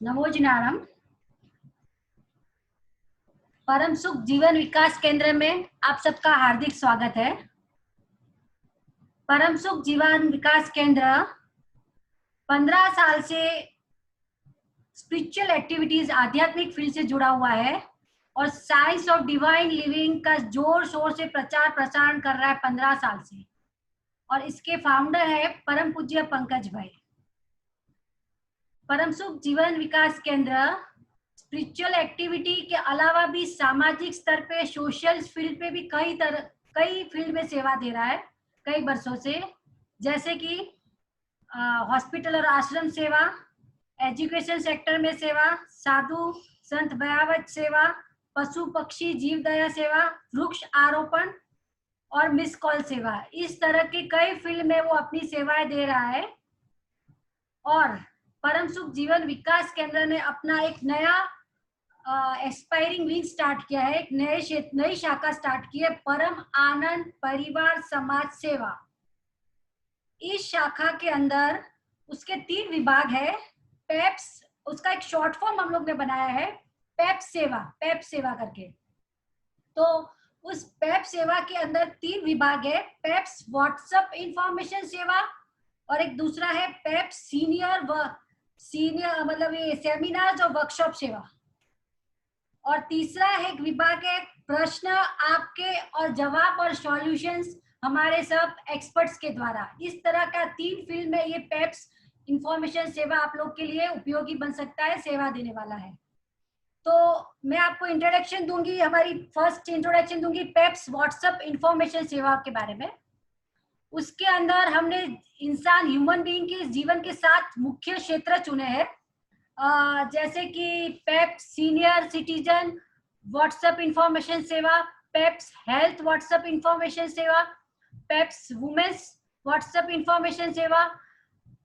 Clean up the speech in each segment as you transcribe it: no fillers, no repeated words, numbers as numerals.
नमोजनारम। परम सुख जीवन विकास केंद्र में आप सबका हार्दिक स्वागत है। परम सुख जीवन विकास केंद्र 15 साल से स्पिरिचुअल एक्टिविटीज आध्यात्मिक फील्ड से जुड़ा हुआ है और साइंस ऑफ डिवाइन लिविंग का जोर शोर से प्रचार प्रसारण कर रहा है 15 साल से। और इसके फाउंडर है परम पूज्य पंकज भाई। परम सुख जीवन विकास केंद्र स्पिरिचुअल एक्टिविटी के अलावा भी सामाजिक स्तर पे, सोशल फील्ड पे भी कई फील्ड में सेवा दे रहा है कई वर्षों से, जैसे कि हॉस्पिटल और आश्रम सेवा, एजुकेशन सेक्टर में सेवा, साधु संत भयावत सेवा, पशु पक्षी जीव दया सेवा, वृक्ष आरोपण और मिस कॉल सेवा। इस तरह के कई फील्ड में वो अपनी सेवाएं दे रहा है। और परम सुख जीवन विकास केंद्र ने अपना एक नया एक्सपायरिंग विंग स्टार्ट किया है, एक नई शाखा स्टार्ट की है, परम आनंद परिवार समाज सेवा। इस शाखा के अंदर उसके 3 विभाग है। पेप्स, उसका एक शॉर्ट फॉर्म हम लोग ने बनाया है, पेप सेवा करके। तो उस पेप सेवा के अंदर 3 विभाग है। पेप्स व्हाट्सएप इंफॉर्मेशन सेवा, और एक दूसरा है पेप सीनियर मतलब ये सेमिनार और वर्कशॉप सेवा, और तीसरा है एक विभाग है प्रश्न आपके और जवाब और सॉल्यूशंस हमारे सब एक्सपर्ट्स के द्वारा। इस तरह का 3 फील्ड में ये पेप्स इंफॉर्मेशन सेवा आप लोग के लिए उपयोगी बन सकता है, सेवा देने वाला है। तो मैं आपको इंट्रोडक्शन दूंगी, हमारी फर्स्ट इंट्रोडक्शन दूंगी पेप्स व्हाट्सएप इंफॉर्मेशन सेवा के बारे में। उसके अंदर हमने इंसान ह्यूमन बीइंग के जीवन के 7 मुख्य क्षेत्र चुने हैं, जैसे कि Pep's senior citizen WhatsApp information सेवा, पेप्स हेल्थ व्हाट्सएप इंफॉर्मेशन सेवा, पेप्स वुमेन्स व्हाट्सएप इंफॉर्मेशन सेवा,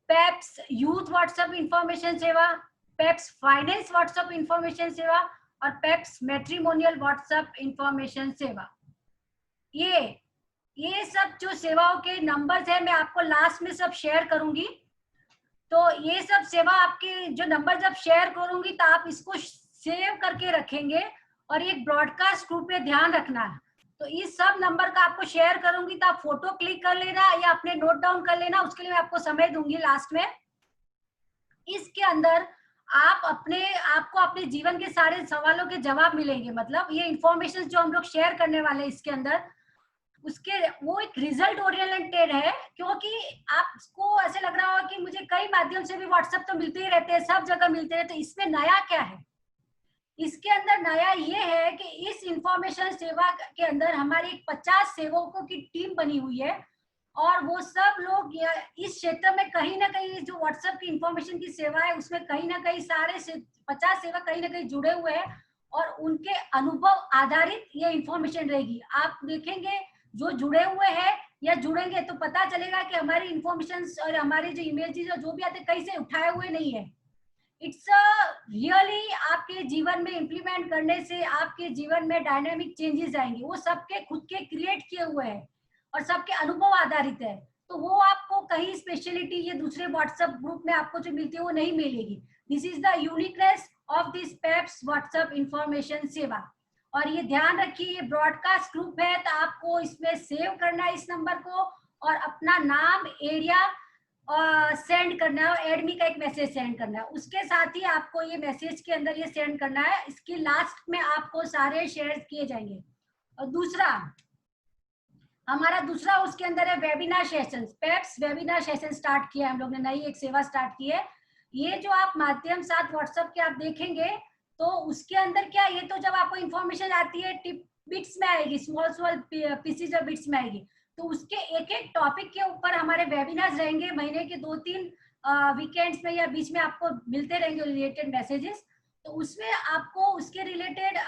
पेप्स यूथ व्हाट्सएप इंफॉर्मेशन सेवा, पेप्स फाइनेंस व्हाट्सएप इंफॉर्मेशन सेवा और पेप्स मैट्रिमोनियल व्हाट्सएप इंफॉर्मेशन सेवा। ये सब जो सेवाओं के नंबर्स है मैं आपको लास्ट में सब शेयर करूंगी। तो ये सब सेवा आपके जो नंबर जब शेयर करूंगी तो आप इसको सेव करके रखेंगे, और एक ब्रॉडकास्ट ग्रुप में ध्यान रखना है। तो इस सब नंबर का आपको शेयर करूंगी तो आप फोटो क्लिक कर लेना या अपने नोट डाउन कर लेना, उसके लिए मैं आपको समय दूंगी लास्ट में। इसके अंदर आपको अपने जीवन के सारे सवालों के जवाब मिलेंगे। मतलब ये इंफॉर्मेशन जो हम लोग शेयर करने वाले हैं इसके अंदर, उसके वो एक रिजल्ट ओरिएंटेड है, क्योंकि आपको ऐसे लग रहा होगा कि मुझे कई माध्यम से भी व्हाट्सएप तो मिलते ही रहते हैं, सब जगह मिलते हैं, तो इसमें नया क्या है? इसके अंदर नया ये है कि इस इंफॉर्मेशन सेवा के अंदर हमारी 50 सेवकों की टीम बनी हुई है, और वो सब लोग इस क्षेत्र में कहीं ना कहीं जो व्हाट्सएप की इंफॉर्मेशन की सेवा है उसमें कहीं ना कहीं सारे 50 सेवक कहीं ना कहीं जुड़े हुए हैं, और उनके अनुभव आधारित ये इंफॉर्मेशन रहेगी। आप देखेंगे जो जुड़े हुए हैं या जुड़ेंगे तो पता चलेगा कि हमारी इंफॉर्मेशन और हमारे जो इमेजेस जो भी आते कहीं से उठाए हुए नहीं है। इट्स रियली आपके जीवन में इम्प्लीमेंट करने से आपके जीवन में डायनामिक चेंजेस आएंगे। वो सबके खुद के क्रिएट किए हुए हैं और सबके अनुभव आधारित है, तो वो आपको कहीं स्पेशलिटी ये दूसरे व्हाट्सएप ग्रुप में आपको जो मिलती है वो नहीं मिलेगी। This is the uniqueness of this Pep's WhatsApp information सेवा। और ये ध्यान रखिए ये ब्रॉडकास्ट ग्रुप है, तो आपको इसमें सेव करना है इस नंबर को, और अपना नाम एरिया सेंड करना है, और एडमी का एक मैसेज सेंड करना है। उसके साथ ही आपको ये मैसेज के अंदर ये सेंड करना है, इसकी लास्ट में आपको सारे शेयर किए जाएंगे। और दूसरा हमारा उसके अंदर है webinar session. Pep's webinar session start किया है हम लोग ने, नई एक सेवा स्टार्ट की है। ये जो आप माध्यम साथ व्हाट्सएप के आप देखेंगे तो उसके अंदर क्या, ये तो जब आपको इंफॉर्मेशन आती है टिप बिट्स में आएगी, स्मॉल पीसीज और बिट्स में आएगी, तो उसके एक एक टॉपिक के ऊपर हमारे वेबिनार्स रहेंगे। महीने के 2-3 वीकेंड्स में या बीच में आपको मिलते रहेंगे रिलेटेड मैसेजेस, तो उसमें आपको उसके रिलेटेड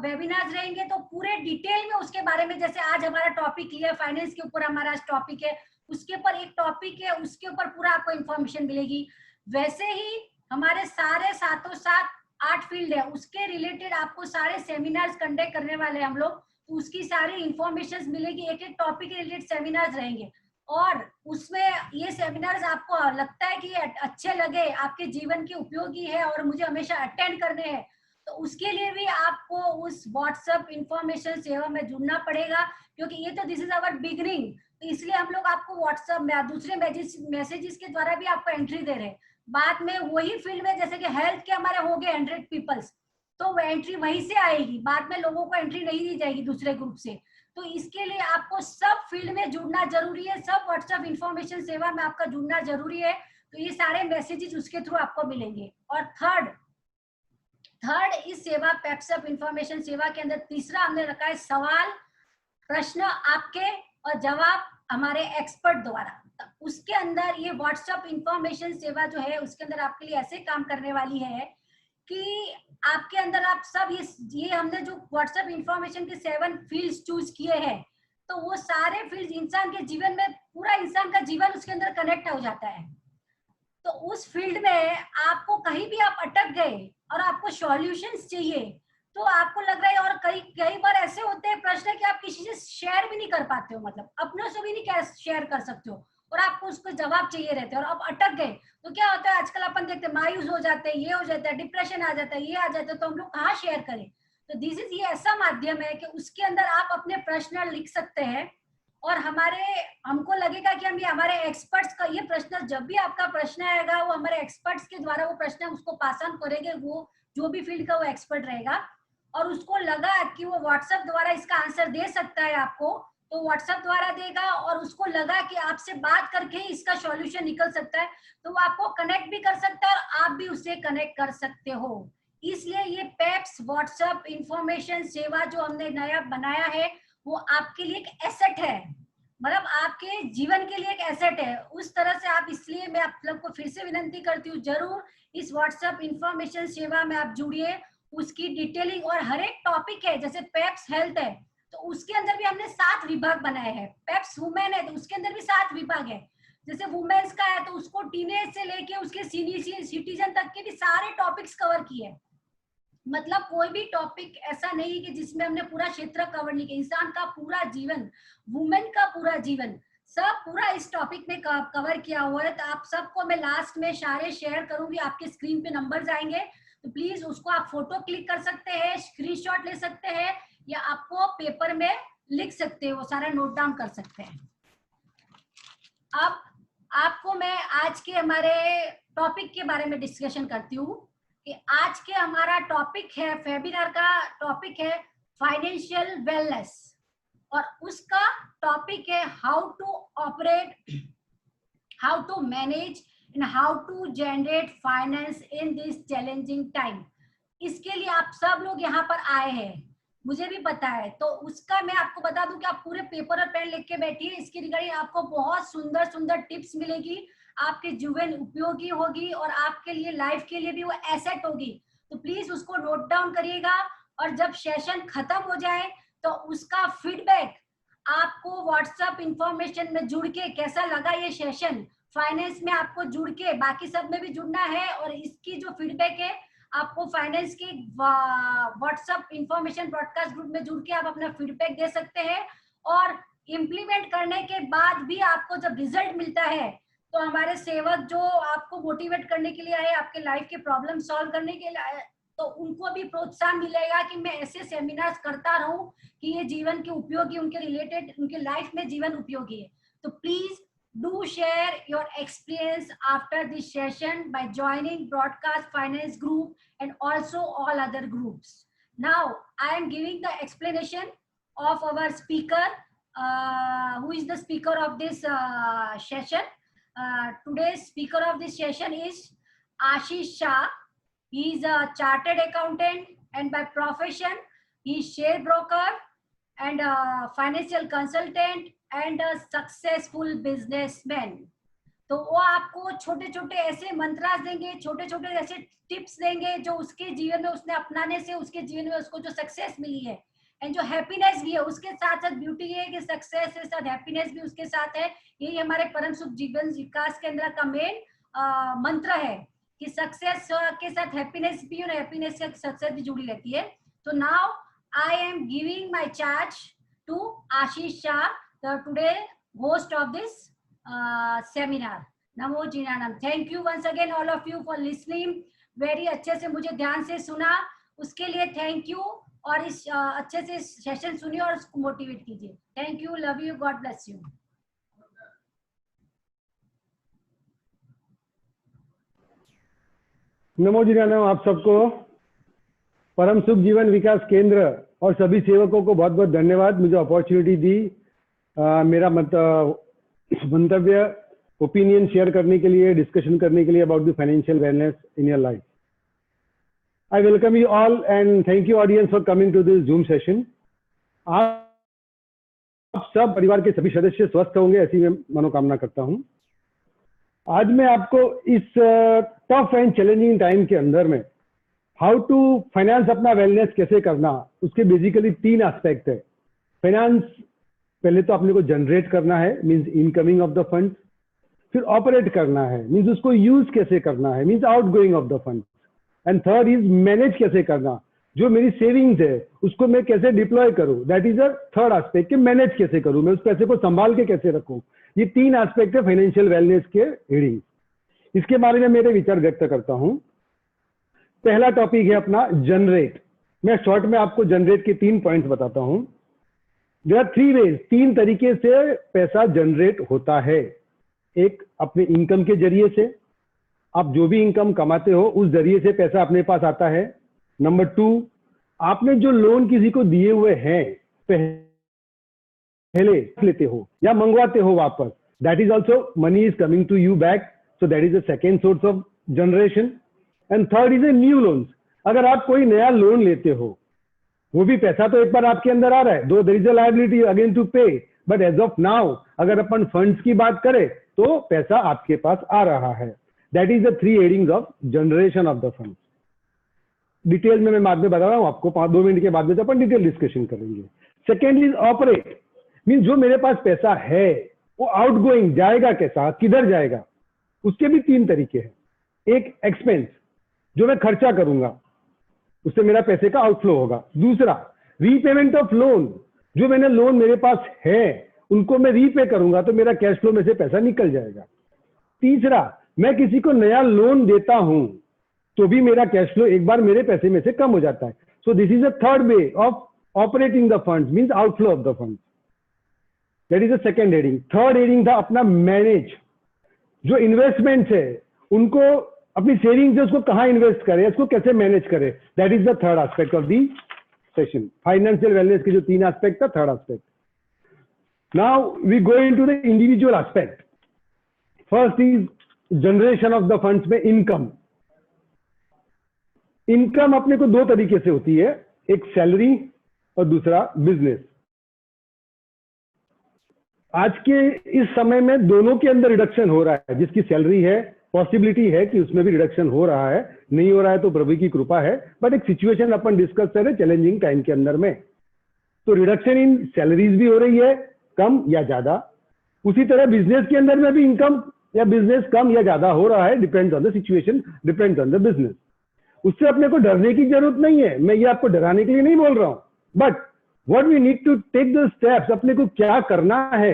वेबिनार्स रहेंगे। तो पूरे डिटेल में उसके बारे में, जैसे आज हमारा टॉपिक लिया फाइनेंस के ऊपर हमारा आज टॉपिक है, उसके ऊपर एक टॉपिक है, उसके ऊपर पूरा आपको इंफॉर्मेशन मिलेगी। वैसे ही हमारे सारे 8 फील्ड है, उसके रिलेटेड आपको सारे सेमिनार्स कंडक्ट करने वाले हैं हम लोग, तो उसकी सारी इंफॉर्मेशन मिलेगी, एक एक टॉपिक के रिलेटेड सेमिनार्स रहेंगे। और उसमें ये सेमिनार्स आपको लगता है कि अच्छे लगे, आपके जीवन के उपयोगी है और मुझे हमेशा अटेंड करने हैं, तो उसके लिए भी आपको उस व्हाट्सएप इंफॉर्मेशन सेवा में जुड़ना पड़ेगा, क्योंकि ये तो दिस इज अवर बिगनिंग। तो इसलिए हम लोग आपको व्हाट्सएप में दूसरे मैसेजेस के द्वारा भी आपको एंट्री दे रहे हैं। बाद में वही फील्ड में जैसे कि हेल्थ के हमारे हो गए 100 पीपल्स, तो वो एंट्री वहीं से आएगी, बाद में लोगों को एंट्री नहीं दी जाएगी दूसरे ग्रुप से। तो इसके लिए आपको सब फील्ड में जुड़ना जरूरी है, सब व्हाट्सएप इंफॉर्मेशन सेवा में आपका जुड़ना जरूरी है। तो ये सारे मैसेजेस उसके थ्रू आपको मिलेंगे। और थर्ड इस सेवा पेप्सअप इंफॉर्मेशन सेवा के अंदर तीसरा हमने रखा है सवाल प्रश्न आपके और जवाब हमारे एक्सपर्ट द्वारा। तो उसके अंदर ये व्हाट्सएप इंफॉर्मेशन सेवा जो है उसके अंदर आपके लिए ऐसे काम करने वाली है कि आपके अंदर आप सब ये हमने जो व्हाट्सएप इंफॉर्मेशन के 7 फील्ड्स चूज किए हैं, तो वो सारे फील्ड इंसान के जीवन में, पूरा इंसान का जीवन उसके अंदर कनेक्ट हो जाता है। तो उस फील्ड में आपको कहीं भी आप अटक गए और आपको सॉल्यूशंस चाहिए, तो आपको लग रहा है, और कई बार ऐसे होते हैं प्रश्न कि आप किसी से शेयर भी नहीं कर पाते हो, मतलब अपनों से भी नहीं शेयर कर सकते हो, और आपको उसको जवाब चाहिए रहते हैं और आप अटक गए, तो क्या होता है आजकल अपन देखते हैं मायूस हो जाते हैं, ये हो जाता है, डिप्रेशन आ जाता है, ये आ जाता है, तो हम लोग कहाँ शेयर करें। तो दिस इज ये ऐसा माध्यम है कि उसके अंदर आप अपने प्रश्न लिख सकते हैं और हमको लगेगा कि हम ये हमारे एक्सपर्ट्स का ये प्रश्न, जब भी आपका प्रश्न आएगा वो हमारे एक्सपर्ट्स के द्वारा वो प्रश्न उसको पास ऑन करेंगे, वो जो भी फील्ड का वो एक्सपर्ट रहेगा, और उसको लगा कि वो व्हाट्सएप द्वारा इसका आंसर दे सकता है आपको, तो व्हाट्सएप द्वारा देगा, और उसको लगा कि आपसे बात करके ही इसका सॉल्यूशन निकल सकता है, तो वो आपको कनेक्ट भी कर सकता है और आप भी उससे कनेक्ट कर सकते हो। इसलिए ये पेप्स व्हाट्सएप इंफॉर्मेशन सेवा जो हमने नया बनाया है वो आपके लिए एक एसेट है, मतलब आपके जीवन के लिए एक एसेट है उस तरह से आप, इसलिए मैं आप लोग को फिर से विनती करती हूँ, जरूर इस व्हाट्सएप इंफॉर्मेशन सेवा में आप जुड़िए। उसकी डिटेलिंग और हर एक टॉपिक है, जैसे पेप्स हेल्थ है तो उसके अंदर भी हमने 7 विभाग बनाए हैं, पेप्स वुमेन है तो उसके अंदर भी 7 विभाग है, जैसे वुमेन्स का है तो उसको टीनेज से लेके उसके सीनियर सिटीजन तक के भी सारे टॉपिक्स कवर किए। मतलब कोई भी टॉपिक ऐसा नहीं कि जिसमें हमने पूरा क्षेत्र कवर नहीं किया, इंसान का पूरा जीवन, वुमेन का पूरा जीवन, सब पूरा इस टॉपिक में कवर किया हुआ है। तो आप सबको मैं लास्ट में सारे शेयर करूंगी, आपके स्क्रीन पे नंबर्स आएंगे, तो प्लीज उसको आप फोटो क्लिक कर सकते हैं, स्क्रीनशॉट ले सकते हैं, या आपको पेपर में लिख सकते हो, सारा नोट डाउन कर सकते हैं। अब आपको मैं आज के हमारे टॉपिक के बारे में डिस्कशन करती हूँ कि आज के हमारा टॉपिक है, वेबिनार का टॉपिक है फाइनेंशियल वेलनेस, और उसका टॉपिक है how to operate, how to manage and how to generate finance in this challenging time. इसके लिए आप सब लोग यहाँ पर आए हैं, मुझे भी पता है, तो उसका मैं आपको बता दूं कि आप पूरे पेपर और पेन लिख के बैठिए, इसकी रिगार्डिंग आपको बहुत सुंदर सुंदर टिप्स मिलेगी, आपके जीवन उपयोगी होगी और आपके लिए लाइफ के लिए भी वो एसेट होगी। तो प्लीज उसको नोट डाउन करिएगा, और जब सेशन खत्म हो जाए तो उसका फीडबैक आपको व्हाट्सएप इंफॉर्मेशन में जुड़ के कैसा लगा ये सेशन, फाइनेंस में आपको जुड़ के बाकी सब में भी जुड़ना है, और इसकी जो फीडबैक है आपको फाइनेंस की व्हाट्सएप इंफॉर्मेशन ब्रॉडकास्ट ग्रुप में जुड़ के आप अपना फीडबैक दे सकते हैं, और इम्प्लीमेंट करने के बाद भी आपको जब रिजल्ट मिलता है तो हमारे सेवक जो आपको मोटिवेट करने के लिए आए, आपके लाइफ के प्रॉब्लम सॉल्व करने के लिए आए, तो उनको भी प्रोत्साहन मिलेगा कि मैं ऐसे सेमिनार्स करता रहूं कि ये जीवन के उपयोगी, उनके रिलेटेड, उनके लाइफ में जीवन उपयोगी है। तो please do share your experience after this session by joining broadcast finance group and also all other groups. Now I am giving the explanation of our speaker, who is the speaker of this session. Today's speaker of this session is Ashish Shah. He is a chartered accountant and by profession he is share broker and a financial consultant and successful businessman. तो वो आपको छोटे छोटे ऐसे मंत्रास देंगे, छोटे छोटे ऐसे टिप्स देंगे जो उसके जीवन में उसने अपनाने से उसके जीवन में उसको जो सक्सेस मिली है एंड जो हैप्पीनेस भी है, उसके साथ साथ ब्यूटी है कि सक्सेस के साथ हैप्पीनेस भी उसके साथ है। यही हमारे परम सुख जीवन विकास केंद्र का मेन मंत्र है कि सक्सेस के साथ हैप्पीनेस भी और हैप्पीनेस से सक्सेस भी जुड़ी रहती है। तो now I am giving my charge to Ashish Shah, the today host of this seminar. नमो जिनानम। Thank you once again all of you for listening. Very अच्छे से मुझे ध्यान से सुना, उसके लिए थैंक यू। और इस अच्छे से सेशन सुनिए और उसको मोटिवेट कीजिए। Thank you, love you, God bless you. नमो जिनानम आप सबको। परम सुख जीवन विकास केंद्र और सभी सेवकों को बहुत बहुत धन्यवाद मुझे अपॉर्चुनिटी दी मेरा मंतव्य ओपिनियन शेयर करने के लिए, डिस्कशन करने के लिए about the financial wellness in your life. I welcome you all and thank you audience for coming to this Zoom session. आप सब परिवार के सभी सदस्य स्वस्थ होंगे ऐसी मैं मनोकामना करता हूं। आज मैं आपको इस टफ एंड चैलेंजिंग टाइम के अंदर में हाउ टू फाइनेंस अपना वेलनेस कैसे करना, उसके बेसिकली 3 एस्पेक्ट है। फाइनेंस पहले तो आपने को जनरेट करना है, means incoming of the funds, फिर ऑपरेट करना है, मींस उसको यूज कैसे करना है, means outgoing of the funds, and third is manage कैसे करना, जो मेरी सेविंग्स है उसको मैं कैसे डिप्लॉय करूं, that is a third aspect कि मैनेज कैसे करूं, मैं उस पैसे को संभाल के कैसे रखूं। ये 3 एस्पेक्ट है फाइनेंशियल वेलनेस के रीडिंग। इसके बारे में मेरे विचार व्यक्त करता हूं। पहला टॉपिक है अपना जनरेट। मैं शॉर्ट में आपको जनरेट के 3 पॉइंट्स बताता हूं। देयर आर 3 वेज, 3 तरीके से पैसा जनरेट होता है। एक अपने इनकम के जरिए से, आप जो भी इनकम कमाते हो उस जरिए से पैसा अपने पास आता है। नंबर 2, आपने जो लोन किसी को दिए हुए हैं पहले लेते हो या मंगवाते हो वापस, that is also money is coming to you back, so that is the second source of generation. And third is a new loans. अगर आप कोई नया लोन लेते हो, वो भी पैसा तो एक बार आपके अंदर आ रहा है, though there is a liability again to pay, but as of now अगर अपन फंड्स की बात करें तो पैसा आपके पास आ रहा है। That is the 3 headings of generation of the funds. Detail में मैं बाद में बता रहा हूं आपको, 2 मिनट के बाद में तो अपन डिटेल डिस्कशन करेंगे। सेकेंड इज ऑपरेट, मीन जो मेरे पास पैसा है वो आउटगोइंग जाएगा कैसा, किधर जाएगा, उसके भी 3 तरीके हैं। एक एक्सपेंस, जो मैं खर्चा करूंगा उससे मेरा पैसे का आउटफ्लो होगा। दूसरा रीपेमेंट ऑफ लोन, जो मैंने लोन मेरे पास है उनको मैं रीपे करूंगा तो मेरा कैश फ्लो में से पैसा निकल जाएगा। तीसरा, मैं किसी को नया लोन देता हूं तो भी मेरा कैश फ्लो एक बार मेरे पैसे में से कम हो जाता है। So this is a third way of operating the funds, means outflow of the funds. That is the second heading. Third heading था अपना मैनेज। जो इन्वेस्टमेंट्स है उनको, अपनी सेविंग्स है उसको कहां इन्वेस्ट करें, उसको कैसे मैनेज करें, that is the third aspect of the session. Financial wellness के जो 3 एस्पेक्ट था, third aspect. Now we go into the individual aspect. First is generation of the funds में इनकम। इनकम अपने को 2 तरीके से होती है, एक सैलरी और दूसरा बिजनेस। आज के इस समय में दोनों के अंदर रिडक्शन हो रहा है। जिसकी सैलरी है पॉसिबिलिटी है कि उसमें भी रिडक्शन हो रहा है, नहीं हो रहा है तो प्रभु की कृपा है, बट एक सिचुएशन अपन डिस्कस कर रहे चैलेंजिंग टाइम के अंदर में। तो रिडक्शन इन सैलरीज भी हो रही है, कम या ज्यादा। उसी तरह बिजनेस के अंदर में भी इनकम या बिजनेस कम या ज्यादा हो रहा है, depends on the situation, depends on the business. उससे अपने को डरने की जरूरत नहीं है, मैं ये आपको डराने के लिए नहीं बोल रहा हूं, but what we need to take the steps, अपने को क्या करना है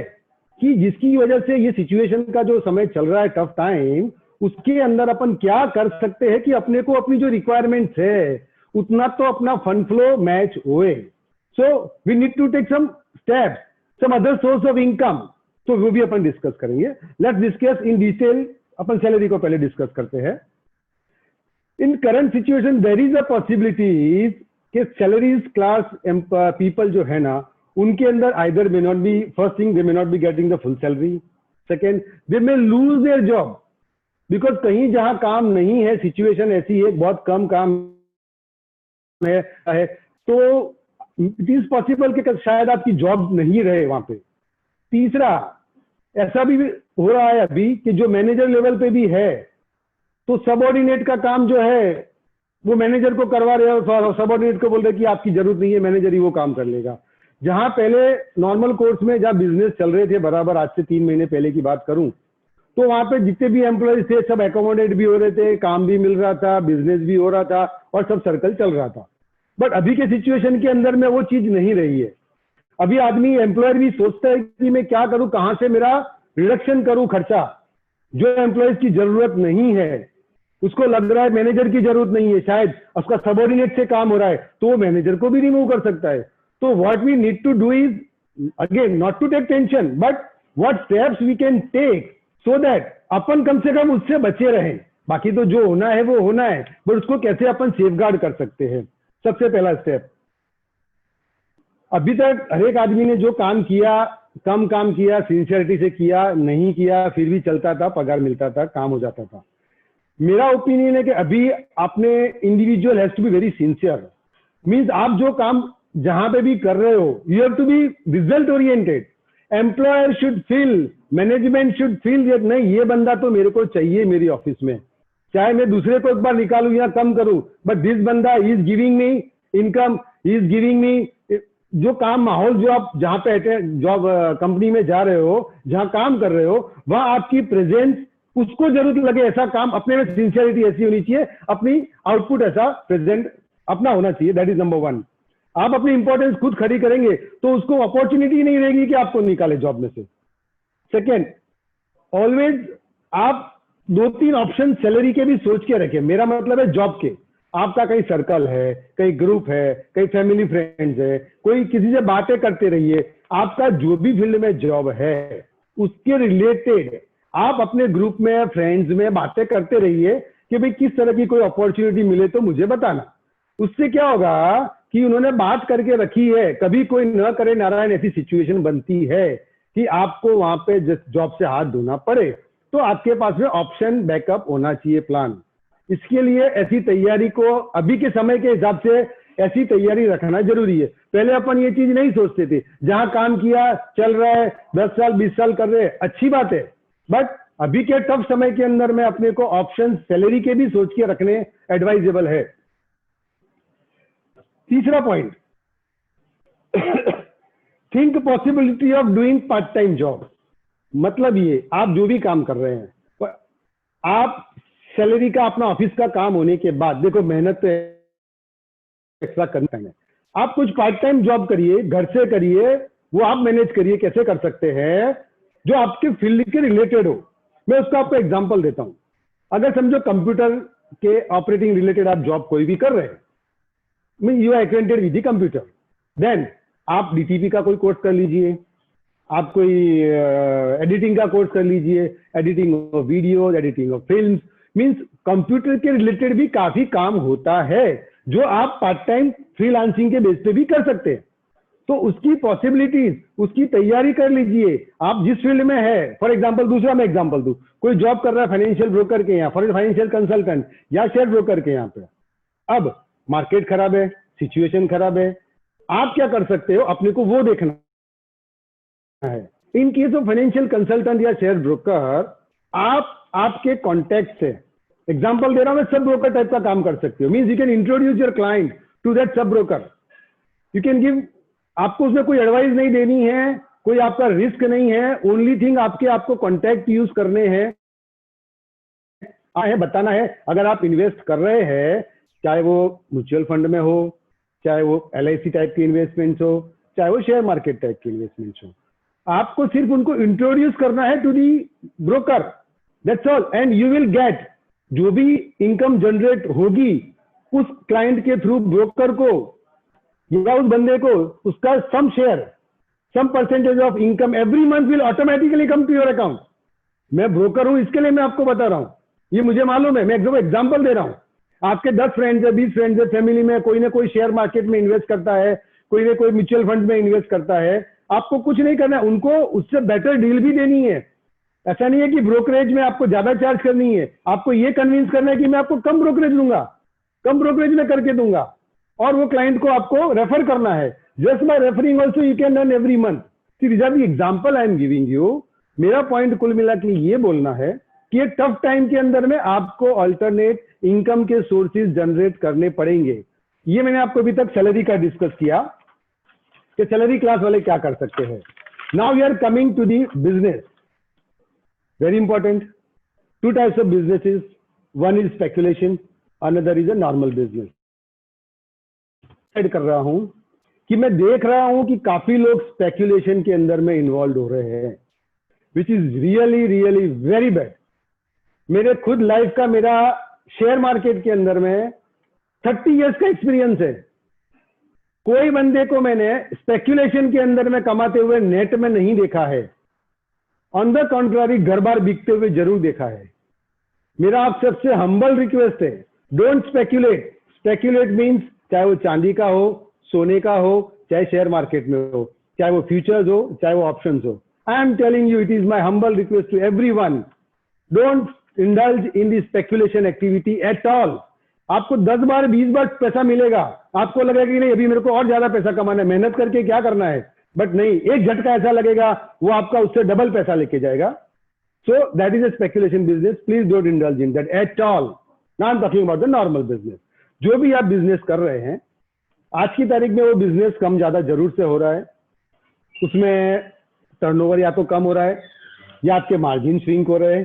कि जिसकी वजह से ये सिचुएशन का जो समय चल रहा है टफ टाइम, उसके अंदर अपन क्या कर सकते हैं कि अपने को अपनी जो रिक्वायरमेंट्स है उतना तो अपना फंड फ्लो मैच होए। So we need to take some steps, some other source of income, तो वो भी अपन डिस्कस करेंगे। Let's discuss in detail. अपन सैलरी को पहले डिस्कस करते हैं। In current situation there is a possibility कि सैलरीज क्लास पीपल जो है ना, उनके अंदर either may not be, first thing they may not be getting the full salary, second they may lose their job, because कहीं जहां काम नहीं है, सिचुएशन ऐसी है बहुत कम काम है तो इट इज पॉसिबल कि शायद आपकी जॉब नहीं रहे वहां पे। तीसरा, ऐसा भी हो रहा है अभी कि जो मैनेजर लेवल पे भी है तो सबऑर्डिनेट का काम जो है वो मैनेजर को करवा रहे हैं, सबऑर्डिनेट को बोल रहे कि आपकी जरूरत नहीं है, मैनेजर ही वो काम कर लेगा। जहां पहले नॉर्मल कोर्स में जहां बिजनेस चल रहे थे बराबर, आज से 3 महीने पहले की बात करूं, तो वहां पे जितने भी एम्प्लॉयज थे सब एकोमोडेट भी हो रहे थे, काम भी मिल रहा था, बिजनेस भी हो रहा था और सब सर्कल चल रहा था। बट अभी के सिचुएशन के अंदर में वो चीज नहीं रही है। अभी आदमी एम्प्लॉयर भी सोचता है कि मैं क्या करूं, कहां से मेरा रिडक्शन करूं खर्चा, जो एम्प्लॉयज की जरूरत नहीं है, उसको लग रहा है मैनेजर की जरूरत नहीं है, शायद उसका सबऑर्डिनेट से काम हो रहा है, तो वो मैनेजर को भी रिमूव कर सकता है। तो what we need to do is, again not to take tension, but what steps we can take so that अपन कम से कम उससे बचे रहें। बाकी तो जो होना है वो होना है, बट उसको कैसे अपन सेफगार्ड कर सकते हैं, सबसे पहला स्टेप। अभी तक हर एक आदमी ने जो काम किया, कम काम किया, सिंसियरिटी से किया, नहीं किया, फिर भी चलता था, पगार मिलता था, काम हो जाता था। मेरा ओपिनियन है कि अभी आपने individual has to be very sincere. Means आप जो काम जहां पे भी कर रहे हो, you have to be result oriented. Employer should feel, management should feel that नहीं, ये बंदा तो मेरे को चाहिए मेरी ऑफिस में, चाहे मैं दूसरे को एक बार निकालूं या कम करूं, बट दिस बंदा is giving me income, is giving me जो काम, माहौल जो आप जहां पे जॉब कंपनी में जा रहे हो, जहां काम कर रहे हो, वहां आपकी प्रेजेंस उसको जरूरत लगे, ऐसा काम अपने में सिंसियरिटी ऐसी होनी चाहिए, अपनी आउटपुट ऐसा प्रेजेंट अपना होना चाहिए। That is number one. आप अपनी इंपॉर्टेंस खुद खड़ी करेंगे तो उसको अपॉर्चुनिटी नहीं रहेगी कि आपको निकाले जॉब में से। सेकेंड, ऑलवेज आप 2-3 ऑप्शन सैलरी के भी सोच के रखें। मेरा मतलब है जॉब के, आपका कहीं सर्कल है, कहीं ग्रुप है, कहीं फैमिली फ्रेंड्स है, कोई किसी से बातें करते रहिए। आपका जो भी फील्ड में जॉब है उसके रिलेटेड आप अपने ग्रुप में, फ्रेंड्स में बातें करते रहिए कि भाई किस तरह की कोई अपॉर्चुनिटी मिले तो मुझे बताना। उससे क्या होगा कि उन्होंने बात करके रखी है, कभी कोई न करे नारायण ऐसी सिचुएशन बनती है कि आपको वहां पे जॉब से हाथ धोना पड़े, तो आपके पास में ऑप्शन बैकअप होना चाहिए, प्लान। इसके लिए ऐसी तैयारी को अभी के समय के हिसाब से ऐसी तैयारी रखना जरूरी है। पहले अपन ये चीज नहीं सोचते थे, जहां काम किया चल रहा है, 10 साल 20 साल कर रहे हैं, अच्छी बात है, बट अभी के टफ समय के अंदर में अपने को ऑप्शन सैलरी के भी सोच के रखने एडवाइजेबल है। तीसरा point, think possibility of doing part time job. मतलब ये, आप जो भी काम कर रहे हैं, आप सैलरी का अपना ऑफिस का काम होने के बाद, देखो मेहनत तो एक्स्ट्रा करना है, आप कुछ पार्ट टाइम जॉब करिए, घर से करिए, वो आप मैनेज करिए। कैसे कर सकते हैं? जो आपके फील्ड के रिलेटेड हो। मैं उसका आपको एग्जांपल देता हूं। अगर समझो कंप्यूटर के ऑपरेटिंग रिलेटेड आप जॉब कोई भी कर रहे हैं, you are acquainted with the computer, then आप डीटीपी का कोई कोर्स कर लीजिए, आप कोई एडिटिंग का कोर्स कर लीजिए, editing of video, editing of film. Means computer के रिलेटेड भी काफी काम होता है जो आप पार्ट टाइम फ्रीलांसिंग के बेस पे भी कर सकते हैं। तो उसकी पॉसिबिलिटीज, उसकी तैयारी कर लीजिए। आप जिस फील्ड में है, फॉर एग्जांपल, दूसरा मैं एग्जांपल दूं, कोई जॉब कर रहा है फाइनेंशियल ब्रोकर के यहाँ, फॉर फाइनेंशियल कंसल्टेंट या शेयर ब्रोकर के यहाँ पे। अब मार्केट खराब है, सिचुएशन खराब है, आप क्या कर सकते हो? अपने को वो देखना है। In case of financial consultant या शेयर ब्रोकर, आप आपके कॉन्टेक्ट से, एग्जांपल दे रहा हूं मैं, सब ब्रोकर टाइप का काम कर सकते हो। Means you can introduce your client to that sub broker, you can give. आपको उसमें कोई एडवाइस नहीं देनी है, कोई आपका रिस्क नहीं है, ओनली थिंग आपको कॉन्टैक्ट यूज करने हैं, बताना है। अगर आप इन्वेस्ट कर रहे हैं, चाहे वो म्यूचुअल फंड में हो, चाहे वो LIC टाइप की इन्वेस्टमेंट्स हो, चाहे वो शेयर मार्केट टाइप की इन्वेस्टमेंट्स हो, आपको सिर्फ उनको इंट्रोड्यूस करना है to the broker, that's all. And you will get, जो भी इनकम जनरेट होगी उस क्लाइंट के थ्रू ब्रोकर को या उस बंदे को, उसका some share, some percentage of income every month will automatically come to your account. मैं ब्रोकर हूं, इसके लिए मैं आपको बता रहा हूं, ये मुझे मालूम है, मैं एक एग्जांपल दे रहा हूं। आपके 10 फ्रेंड्स है, 20 फ्रेंड्स है, फैमिली में कोई ना कोई शेयर मार्केट में इन्वेस्ट करता है, कोई ना कोई म्यूचुअल फंड में इन्वेस्ट करता है। आपको कुछ नहीं करना है, उनको उससे बेटर डील भी देनी है। ऐसा नहीं है कि ब्रोकरेज में आपको ज्यादा चार्ज करनी है, आपको ये कन्विंस करना है कि मैं आपको कम ब्रोकरेज दूंगा, कम ब्रोकरेज में करके दूंगा, और वो क्लाइंट को आपको रेफर करना है। Just by referring also you can earn every month. These are the example I am giving you. मेरा पॉइंट कुल मिला के ये बोलना है कि ये टफ टाइम के अंदर में आपको अल्टरनेट इनकम के सोर्सेज जनरेट करने पड़ेंगे। ये मैंने आपको अभी तक सैलरी का डिस्कस किया कि सैलरी क्लास वाले क्या कर सकते हैं। Now we are coming to the business, very important. 2 types of businesses, one is speculation, another is a normal business. कर रहा हूं कि मैं देख रहा हूं कि काफी लोग स्पेकुलेशन के अंदर में इन्वॉल्व हो रहे हैं। Which is really really very bad. मेरे खुद लाइफ का, मेरा शेयर मार्केट के अंदर में 30 इयर्स का एक्सपीरियंस है। कोई बंदे को मैंने स्पेक्यूलेशन के अंदर में कमाते हुए नेट में नहीं देखा है। ऑन द कॉन्ट्रारी घर बार बिकते हुए जरूर देखा है। मेरा आप सबसे हम्बल रिक्वेस्ट है, डोंट स्पेक्यूलेट। स्पेक्यूलेट मीन्स चाहे वो चांदी का हो, सोने का हो, चाहे शेयर मार्केट में हो, चाहे वो फ्यूचर्स हो, चाहे वो ऑप्शंस हो। I am telling you, it is my humble request to everyone, don't indulge in the speculation activity at all. आपको 10 बार 20 बार पैसा मिलेगा, आपको लगेगा कि नहीं अभी मेरे को और ज्यादा पैसा कमाना है, मेहनत करके क्या करना है, बट नहीं, एक झटका ऐसा लगेगा वो आपका उससे डबल पैसा लेके जाएगा। सो that is a speculation business, please don't indulge in that at all. Now I am talking about the normal business. जो भी आप बिजनेस कर रहे हैं आज की तारीख में, वो बिजनेस कम ज्यादा जरूर से हो रहा है। उसमें टर्नओवर या तो कम हो रहा है या आपके मार्जिन श्रिंक हो रहे हैं,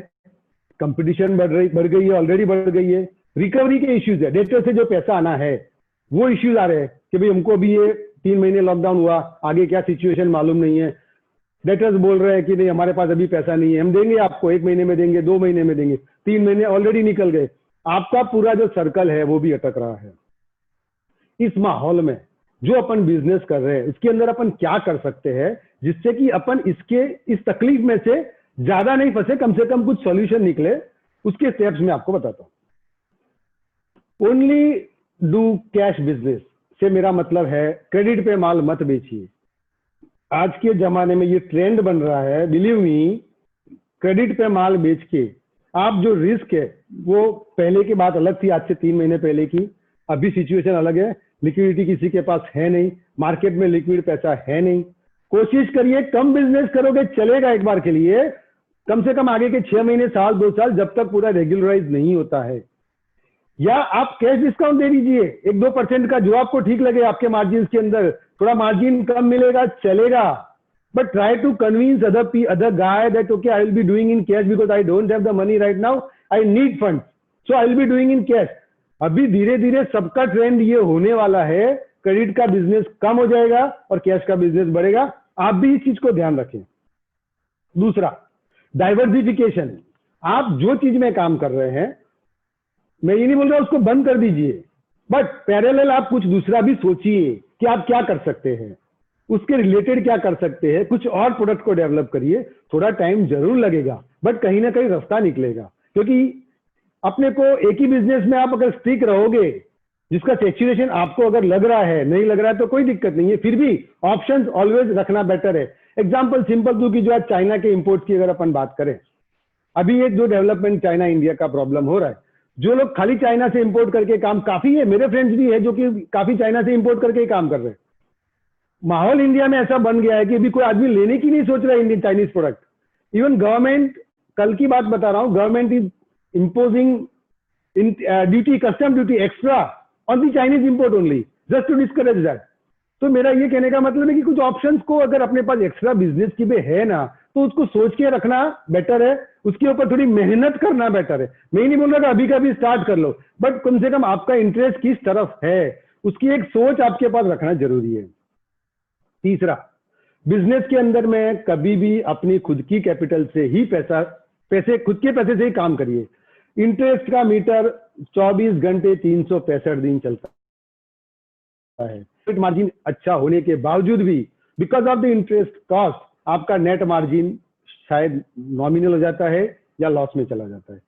कंपटीशन बढ़ गई है, ऑलरेडी बढ़ गई है, रिकवरी के इश्यूज है, डेटर से जो पैसा आना है वो इश्यूज आ रहे हैं कि भाई हमको अभी ये 3 महीने लॉकडाउन हुआ, आगे क्या सिचुएशन मालूम नहीं है। डेटर्स बोल रहे हैं कि नहीं हमारे पास अभी पैसा नहीं है, हम देंगे आपको 1 महीने में देंगे, 2 महीने में देंगे, 3 महीने ऑलरेडी निकल गए। आपका पूरा जो सर्कल है वो भी अटक रहा है। इस माहौल में जो अपन बिजनेस कर रहे हैं इसके अंदर अपन क्या कर सकते हैं जिससे कि अपन इस तकलीफ में से ज्यादा नहीं फंसे, कम से कम कुछ सॉल्यूशन निकले, उसके स्टेप्स मैं आपको बताता हूं। ओनली डू कैश बिजनेस से मेरा मतलब है क्रेडिट पे माल मत बेचिए। आज के जमाने में ये ट्रेंड बन रहा है, बिलीव मी, क्रेडिट पे माल बेच के आप जो रिस्क है वो, पहले की बात अलग थी, आज से 3 महीने पहले की, अभी सिचुएशन अलग है। लिक्विडिटी किसी के पास है नहीं, मार्केट में लिक्विड पैसा है नहीं। कोशिश करिए, कम बिजनेस करोगे चलेगा एक बार के लिए, कम से कम आगे के 6 महीने, साल, 2 साल, जब तक पूरा रेगुलराइज नहीं होता है। या आप कैश डिस्काउंट दे दीजिए 1-2% का, जो आपको ठीक लगे। आपके मार्जिन के अंदर थोड़ा मार्जिन कम मिलेगा चलेगा, but try to convince other guy that okay I will be doing in cash because I don't have the money right now, I need fund, so I will be doing in cash. अभी धीरे धीरे सबका trend ये होने वाला है, credit का business कम हो जाएगा और कैश का बिजनेस बढ़ेगा। आप भी इस चीज को ध्यान रखें। दूसरा, डाइवर्सिफिकेशन। आप जो चीज में काम कर रहे हैं, मैं ये नहीं बोल रहा उसको बंद कर दीजिए, बट पैरेलल आप कुछ दूसरा भी सोचिए कि आप क्या कर सकते हैं, उसके रिलेटेड क्या कर सकते हैं, कुछ और प्रोडक्ट को डेवलप करिए। थोड़ा टाइम जरूर लगेगा बट कहीं ना कहीं रास्ता निकलेगा, क्योंकि अपने को एक ही बिजनेस में आप अगर स्टिक रहोगे, जिसका सैचुरेशन आपको अगर लग रहा है, नहीं लग रहा है तो कोई दिक्कत नहीं है, फिर भी ऑप्शंस ऑलवेज रखना बेटर है। एग्जांपल सिंपल दूं कि जो आज चाइना के इंपोर्ट की अगर अपन बात करें, अभी एक जो डेवलपमेंट चाइना इंडिया का प्रॉब्लम हो रहा है, जो लोग खाली चाइना से इंपोर्ट करके काम, काफी है, मेरे फ्रेंड्स भी है जो कि काफी चाइना से इंपोर्ट करके ही काम कर रहे हैं। माहौल इंडिया में ऐसा बन गया है कि अभी कोई आदमी लेने की नहीं सोच रहा है Indian Chinese product. Even government, कल की बात बता रहा हूं, government is imposing duty, custom duty extra on the Chinese import only, just to discourage that. तो मेरा ये कहने का मतलब है कि कुछ ऑप्शंस को अगर अपने पास एक्स्ट्रा बिजनेस की भी है ना, तो उसको सोच के रखना बेटर है, उसके ऊपर थोड़ी मेहनत करना बेटर है। मैं नहीं बोल रहा कि अभी का भी स्टार्ट कर लो, बट कम से कम आपका इंटरेस्ट किस तरफ है उसकी एक सोच आपके पास रखना जरूरी है। तीसरा, बिजनेस के अंदर में कभी भी अपनी खुद की कैपिटल से ही खुद के पैसे से ही काम करिए। इंटरेस्ट का मीटर 24 घंटे 365 दिन चलता है। मार्जिन अच्छा होने के बावजूद भी because of the interest cost आपका नेट मार्जिन शायद नॉमिनल हो जाता है या लॉस में चला जाता है।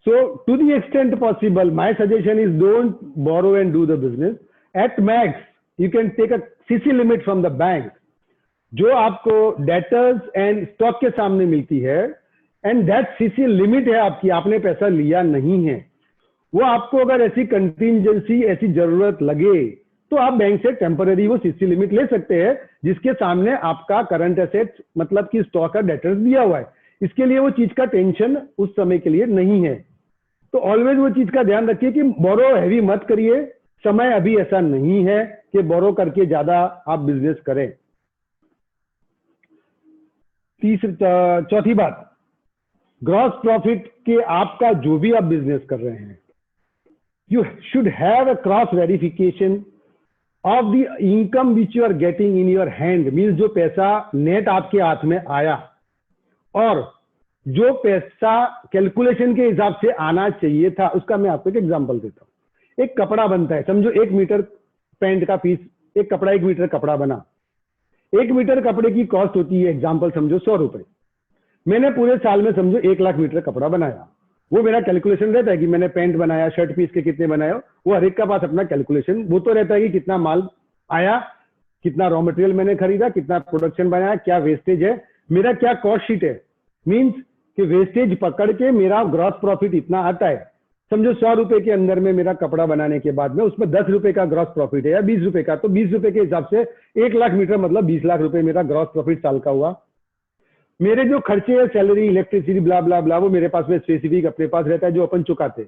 So to the extent possible my suggestion is don't borrow and do the business. At max you can take a CC limit from the bank, जो आपको डेटर्स एंड स्टॉक के सामने मिलती है, एंड दैट सीसी लिमिट है आपकी, आपने पैसा लिया नहीं है। वो आपको अगर ऐसी कंटिंजेंसी, ऐसी जरूरत लगे तो आप बैंक से टेम्पररी वो सीसी लिमिट ले सकते हैं, जिसके सामने आपका करंट एसेट्स मतलब कि स्टॉक का डेटर्स दिया हुआ है। इसके लिए वो चीज का टेंशन उस समय के लिए नहीं है। तो ऑलवेज वो चीज का ध्यान रखिए कि बोरो हैवी मत करिए। समय अभी ऐसा नहीं है कि बोरो करके ज्यादा आप बिजनेस करें। चौथी बात, ग्रॉस प्रॉफिट के आपका जो भी आप बिजनेस कर रहे हैं, you should have a cross verification of the income which you are getting in your hand. Means जो पैसा नेट आपके हाथ में आया और जो पैसा कैलकुलेशन के हिसाब से आना चाहिए था, उसका मैं आपको एक एग्जांपल देता हूं। एक कपड़ा बनता है, समझो 1 मीटर पैंट का पीस, एक कपड़ा 1 मीटर कपड़ा बना, 1 मीटर कपड़े की कॉस्ट होती है, एग्जांपल समझो 100 रुपए। मैंने पूरे साल में समझो 1 लाख मीटर कपड़ा बनाया। वो मेरा कैलकुलेशन रहता है कि मैंने पैंट बनाया, शर्ट पीस के कितने बनाए, वो हर एक का पास अपना कैलकुलेशन वो तो रहता है कि कितना माल आया, कितना रॉ मटेरियल मैंने खरीदा, कितना प्रोडक्शन बनाया, क्या वेस्टेज है, मेरा क्या कॉस्ट शीट है, मींस कि वेस्टेज पकड़ के मेरा ग्रॉस प्रॉफिट इतना आता है। समझो 100 रुपए के अंदर में मेरा कपड़ा बनाने के बाद में उसमें 10 रुपए का ग्रॉस प्रॉफिट है या 20 रुपए का, तो 20 रुपए के हिसाब से 1 लाख मीटर मतलब 20 लाख रुपए मेरा ग्रॉस प्रॉफिट साल का हुआ। मेरे जो खर्चे है, सैलरी, इलेक्ट्रिसिटी, ब्ला ब्ला ब्ला, वो मेरे पास में स्पेसिफिक अपने पास रहता है जो अपन चुकाते।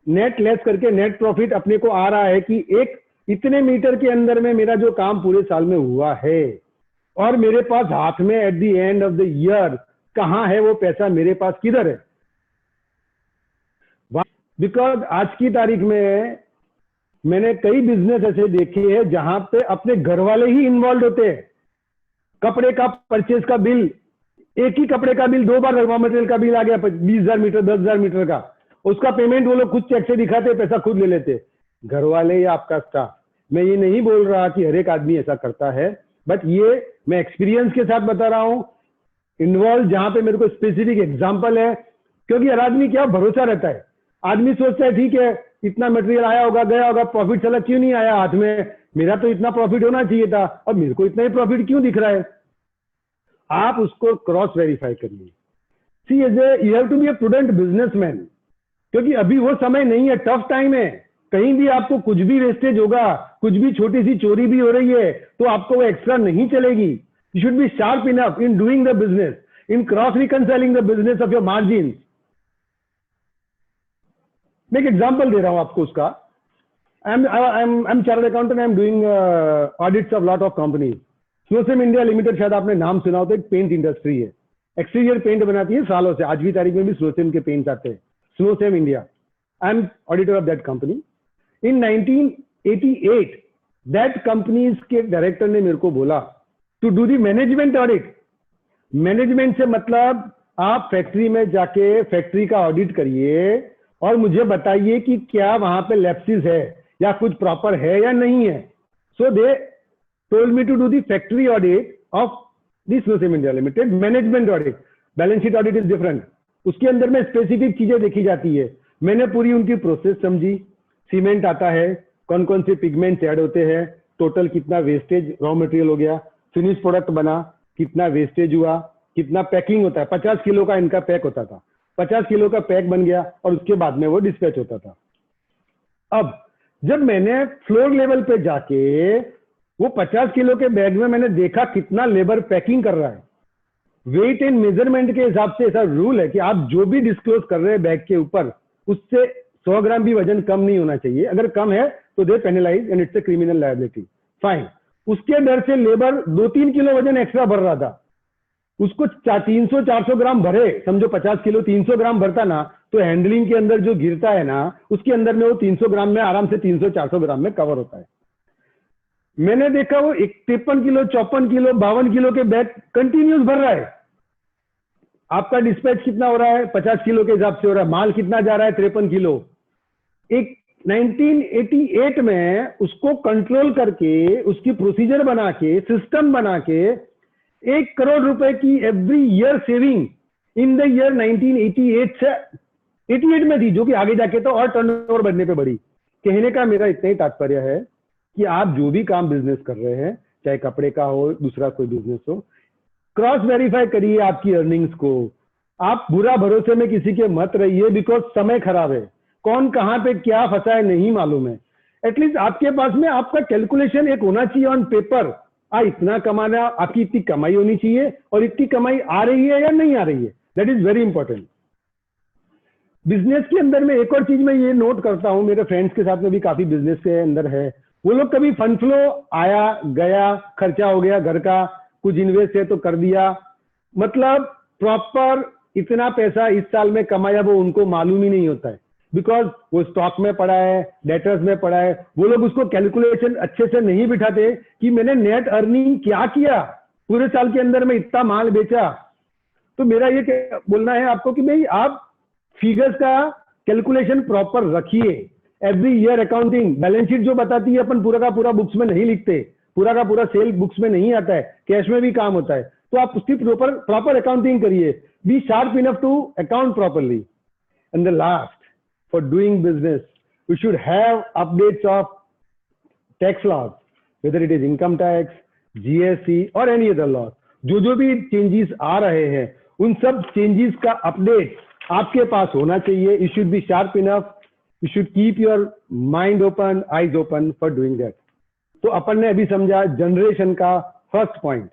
नेट लेस करके नेट प्रॉफिट अपने को आ रहा है कि एक इतने मीटर के अंदर में मेरा जो काम पूरे साल में हुआ है, और मेरे पास हाथ में at the end of the year कहां है वो पैसा, मेरे पास किधर है। बिकॉज आज की तारीख में मैंने कई बिजनेस ऐसे देखे हैं जहां पे अपने घर वाले ही इन्वॉल्व होते हैं। कपड़े का परचेज का बिल, एक ही कपड़े का बिल 2 बार, रॉ मटेरियल का बिल आ गया 20,000 मीटर, 10,000 मीटर का, उसका पेमेंट वो लोग खुद चेक से दिखाते, पैसा खुद ले लेते, घर वाले या आपका स्टाफ। मैं ये नहीं बोल रहा कि हर एक आदमी ऐसा करता है, बट ये मैं एक्सपीरियंस के साथ बता रहा हूं, इन्वॉल्व जहां पे मेरे को स्पेसिफिक एग्जांपल है। क्योंकि हर आदमी क्या भरोसा रहता है, आदमी सोचता है ठीक है इतना मटेरियल आया होगा, गया होगा, प्रॉफिट चला क्यों नहीं आया हाथ में, मेरा तो इतना प्रॉफिट होना चाहिए था और मेरे को इतना ही प्रॉफिट क्यों दिख रहा है। आप उसको क्रॉस वेरीफाई करिए। See as a you have to be a prudent businessman, क्योंकि अभी वो समय नहीं है, टफ टाइम है। कहीं भी आपको कुछ भी वेस्टेज होगा, कुछ भी छोटी सी चोरी भी हो रही है तो आपको वो एक्स्ट्रा नहीं चलेगी। You should be sharp enough in doing the business, in cross reconciling the business of your margin. मैं एक एग्जांपल दे रहा हूं आपको उसका। I'm chartered accountant, I am doing audits of lot of companies. Snowcem India limited, शायद आपने नाम सुना हो, तो एक पेंट इंडस्ट्री है, एक्सटीरियर पेंट बनाती है सालों से, आज भी तारीख में भी स्नोसेम के पेंट आते हैं, Snowcem India. I am auditor of that company. In 1988 that companies के डायरेक्टर ने मेरे को बोला to do the management audit. Management से मतलब आप फैक्ट्री में जाके फैक्ट्री का ऑडिट करिए और मुझे बताइए कि क्या वहां पे लैप्सिस है या कुछ प्रॉपर है या नहीं है। So they told me to do the factory audit of the Snowcem India limited. Management audit, balance sheet audit is different, उसके अंदर में स्पेसिफिक चीजें देखी जाती है। मैंने पूरी उनकी प्रोसेस समझी, सीमेंट आता है, कौन कौन से पिगमेंट्स ऐड होते हैं, टोटल कितना वेस्टेज रॉ मटेरियल हो गया, फिनिश प्रोडक्ट बना, कितना वेस्टेज हुआ, कितना पैकिंग होता है, 50 किलो का इनका पैक होता था, 50 किलो का पैक बन गया और उसके बाद में वो डिस्पैच होता था। अब जब मैंने फ्लोर लेवल पे जाके वो 50 किलो के बैग में मैंने देखा कितना लेबर पैकिंग कर रहा है, वेट एंड मेजरमेंट के हिसाब से ऐसा रूल है कि आप जो भी डिस्क्लोज कर रहे हैं बैग के ऊपर, उससे 100 ग्राम भी वजन कम नहीं होना चाहिए। अगर कम है तो they penalize and it's a criminal liability, fine. उसके डर से लेबर 2-3 किलो वजन एक्स्ट्रा भर रहा था, उसको 300-400 ग्राम भरे, समझो 50 किलो 300 ग्राम भरता ना, तो हैंडलिंग के अंदर जो गिरता है ना, उसके अंदर में वो 300 ग्राम में आराम से 300-400 ग्राम में कवर होता है। मैंने देखा वो 53 किलो, 54 किलो, 52 किलो के बैग कंटिन्यूस भर रहा है। आपका डिस्पैच कितना हो रहा है, 50 किलो के हिसाब से हो रहा है, माल कितना जा रहा है, 53 किलो। एक 1988 में उसको कंट्रोल करके, उसकी प्रोसीजर बना के, सिस्टम बना के 1 करोड़ रुपए की every year saving in the year 1988 से 88 में थी, जो कि आगे जाके तो और टर्नओवर बढ़ने पे बढ़ी। कहने का मेरा इतना ही तात्पर्य है कि आप जो भी काम बिजनेस कर रहे हैं, चाहे कपड़े का हो, दूसरा कोई बिजनेस हो, क्रॉस वेरीफाई करिए आपकी अर्निंग्स को। आप बुरा भरोसे में किसी के मत रहिए, बिकॉज समय खराब है, कौन कहां पे क्या फंसा है नहीं मालूम है। एटलीस्ट आपके पास में आपका कैलकुलेशन एक होना चाहिए ऑन पेपर, इतना कमाना, आपकी इतनी कमाई होनी चाहिए और इतनी कमाई आ रही है या नहीं आ रही है, that is very important. Business के अंदर में एक और चीज मैं ये नोट करता हूं, मेरे फ्रेंड्स के साथ में भी काफी बिजनेस के अंदर है, वो लोग कभी फंड फ्लो आया गया, खर्चा हो गया घर का, कुछ इन्वेस्ट है तो कर दिया, मतलब प्रॉपर इतना पैसा इस साल में कमाया वो उनको मालूम ही नहीं होता है, बिकॉज वो स्टॉक में पड़ा है, डेटर्स में पड़ा है। वो लोग उसको कैलकुलेशन अच्छे से नहीं बिठाते कि मैंने नेट अर्निंग क्या किया, पूरे साल के अंदर में इतना माल बेचा। तो मेरा ये बोलना है आपको कि भाई आप फिगर्स का कैलकुलेशन प्रॉपर रखिए। Every year accounting balance sheet जो बताती है अपन पूरा का पूरा बुक्स में नहीं लिखते, पूरा का पूरा सेल बुक्स में नहीं आता है, कैश में भी काम होता है, तो आप उसकी प्रॉपर अकाउंटिंग करिए। Be sharp enough to account properly. And the last, for doing business you should have updates of tax laws, whether it is income tax, GST और एनी अदर लॉ। जो भी चेंजेस आ रहे हैं उन सब changes का update आपके पास होना चाहिए। You should be sharp enough, you should keep your mind open, eyes open for doing that. तो अपन ने अभी समझा जनरेशन का फर्स्ट पॉइंट,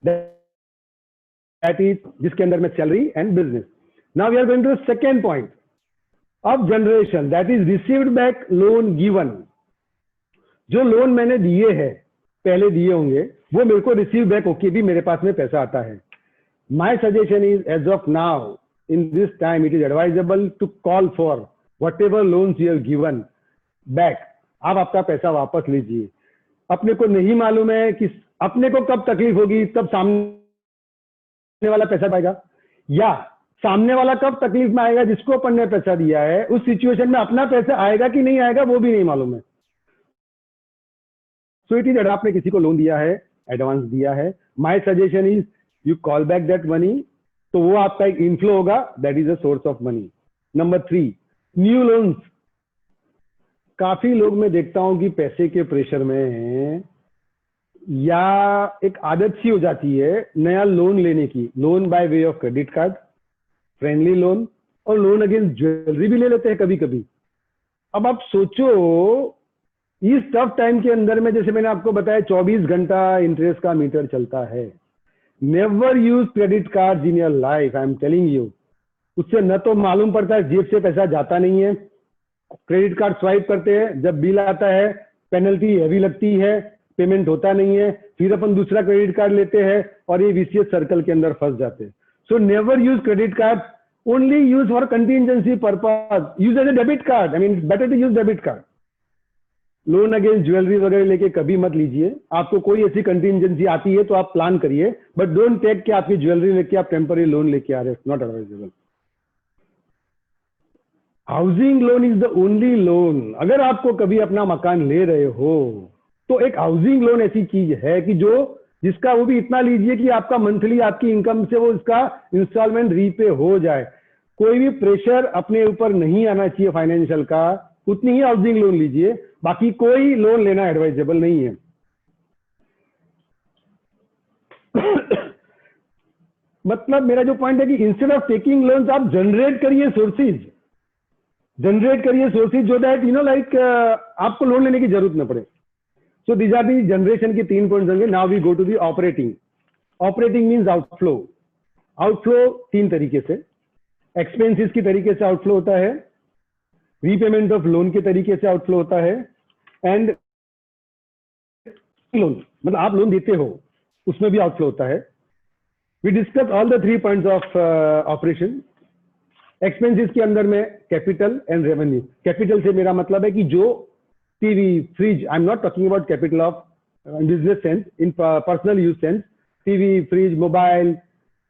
दैट इज जिसके अंदर में salary and business. Now we are going to the second point of generation, that is received back loan given. जो loan मैंने दिए हैं, पहले दिए होंगे, वो मेरे को रिसीव बैक होके भी मेरे पास में पैसा आता है। My suggestion is as of now in this time it is advisable to call for whatever loans you have given back. आप आपका पैसा वापस लीजिए। अपने को नहीं मालूम है कि अपने को कब तकलीफ होगी, तब सामने वाला पैसा पाएगा, या सामने वाला कब तकलीफ में आएगा जिसको अपन ने पैसा दिया है, उस सिचुएशन में अपना पैसा आएगा कि नहीं आएगा वो भी नहीं मालूम है। सो इट इज, अगर आपने किसी को लोन दिया है, एडवांस दिया है, my suggestion is you call back that money, तो वो आपका एक इनफ्लो होगा, that is a source of money. Number 3, new loans. काफी लोग मैं देखता हूं कि पैसे के प्रेशर में हैं, या एक आदत सी हो जाती है नया लोन लेने की, loan by way of credit card, friendly loan, और लोन अगेंस्ट ज्वेलरी भी ले लेते हैं कभी कभी। अब आप सोचो इस टफ टाइम के अंदर में, जैसे मैंने आपको बताया 24 घंटा इंटरेस्ट का मीटर चलता है। Never use credit card in your life, I am telling you. उससे न तो मालूम पड़ता है, जेब से पैसा जाता नहीं है। क्रेडिट कार्ड स्वाइप करते हैं, जब बिल आता है पेनल्टी हैवी लगती है, पेमेंट होता नहीं है, फिर अपन दूसरा क्रेडिट कार्ड लेते हैं और ये विशियस सर्कल के अंदर फंस जाते हैं। So never use credit card, only use for contingency purpose, use as a debit card. I mean better to use debit card. Loan against jewellery वगैरह लेके कभी मत लीजिए। आपको कोई ऐसी कंटीजेंसी आती है तो आप प्लान करिए, बट डोंट टेक कि आपकी ज्वेलरी लेके आप टेम्पररी लोन लेके आ रहे हैं, not advisable. Housing loan is the only loan. अगर आपको कभी अपना मकान ले रहे हो तो एक हाउसिंग लोन ऐसी चीज है कि जिसका वो भी इतना लीजिए कि आपका मंथली आपकी इनकम से वो इसका इंस्टॉलमेंट रीपे हो जाए। कोई भी प्रेशर अपने ऊपर नहीं आना चाहिए फाइनेंशियल का, उतनी ही हाउसिंग लोन लीजिए, बाकी कोई लोन लेना एडवाइजेबल नहीं है। मतलब मेरा जो पॉइंट है कि इंस्टेड ऑफ टेकिंग लोन्स आप जनरेट करिए सोर्सेज, जो दैट लाइक आपको लोन लेने की जरूरत न पड़े। So these are the generation के 3 पॉइंट्स होंगे। Now we go to the operating. Operating means outflow. Outflow 3 तरीके से, एक्सपेंसेस की तरीके से आउटफ्लो होता है, रीपेमेंट ऑफ लोन के तरीके से आउटफ्लो होता है, एंड लोन मतलब आप लोन देते हो उसमें भी आउटफ्लो होता है। We discuss all the 3 points of operation. Expenses के अंदर में कैपिटल एंड रेवेन्यू। कैपिटल से मेरा मतलब है कि जो TV, fridge, I am not talking about capital of business sense, in personal use sense, TV, fridge, mobile,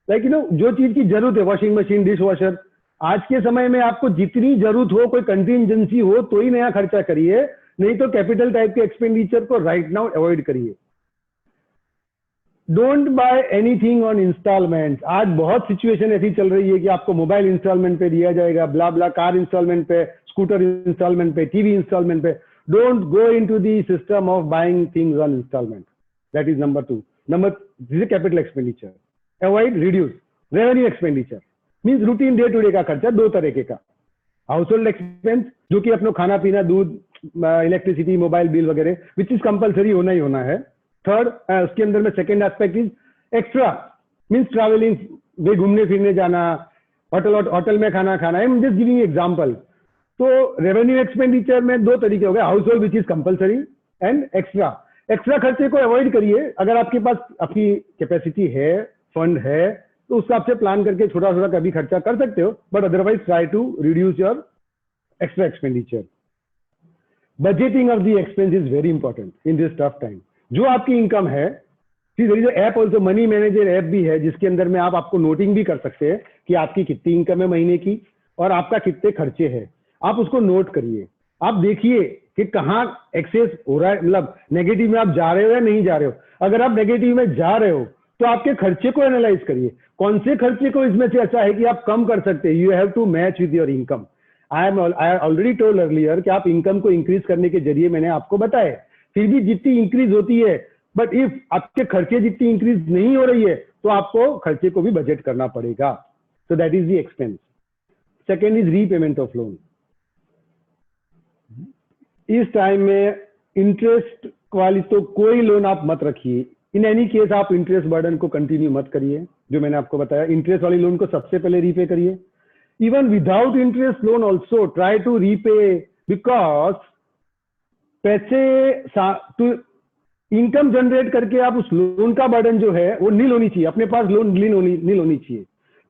like जो चीज की जरूरत है, वॉशिंग मशीन, डिश वॉशर। आज के समय में आपको जितनी जरूरत हो, कोई कंटीजेंसी हो तो ही नया खर्चा करिए, नहीं तो कैपिटल टाइप के एक्सपेंडिचर को राइट नाउ अवॉइड करिए। Don't buy anything on instalment. आज बहुत सिचुएशन ऐसी चल रही है कि आपको मोबाइल इंस्टॉलमेंट पे दिया जाएगा, ब्ला ब्ला, कार इंस्टॉलमेंट पे, स्कूटर इंस्टॉलमेंट पे, टीवी इंस्टॉलमेंट पे। Don't go into the system of buying things on instalment. That is number 2। This is capital expenditure. Avoid, reduce. Revenue expenditure means routine day to day का खर्चा, 2 तरीके का। House hold expense जो कि अपना खाना पीना, दूध, इलेक्ट्रिसिटी, मोबाइल बिल वगैरह, विच इज कंपलसरी होना ही होना है। थर्ड, उसके अंदर में second aspect is extra, means travelling, वे घूमने फिरने जाना, होटल में खाना खाना। I am just giving example. तो रेवेन्यू एक्सपेंडिचर में 2 तरीके हो गए, household which is compulsory and extra. Extra खर्चे को अवॉइड करिए। अगर आपके पास आपकी कैपेसिटी है, फंड है, तो उसका आपसे प्लान करके छोटा छोटा कभी खर्चा कर सकते हो, but otherwise try to reduce your extra expenditure. Budgeting of the expense is very important in this tough time. जो आपकी इनकम है app also, money manager app भी है जिसके अंदर में आप आपको नोटिंग भी कर सकते हैं कि आपकी कितनी इनकम है महीने की और आपका कितने खर्चे हैं। आप उसको नोट करिए, आप देखिए कि कहाँ एक्सेस हो रहा है, मतलब नेगेटिव में आप जा रहे हो या नहीं जा रहे हो। अगर आप नेगेटिव में जा रहे हो तो आपके खर्चे को एनालाइज करिए, कौन से खर्चे को इसमें से ऐसा है कि आप कम कर सकते हैं। You have to match with your income. I already told earlier कि आप इनकम को इंक्रीज करने के जरिए मैंने आपको बताया, फिर भी जितनी इंक्रीज होती है, बट इफ आपके खर्चे जितनी इंक्रीज नहीं हो रही है तो आपको खर्चे को भी बजट करना पड़ेगा। सो that is the expense. Second is repayment of loan. इस टाइम में इंटरेस्ट वाली तो कोई लोन आप मत रखिए। इन एनी केस आप इंटरेस्ट बर्डन को कंटिन्यू मत करिए। जो मैंने आपको बताया, इंटरेस्ट वाली लोन को सबसे पहले रीपे करिए। Even without interest loan also try to repay, because पैसे इनकम जनरेट करके आप उस लोन का बर्डन जो है वो नील होनी चाहिए, अपने पास लोन नील होनी चाहिए।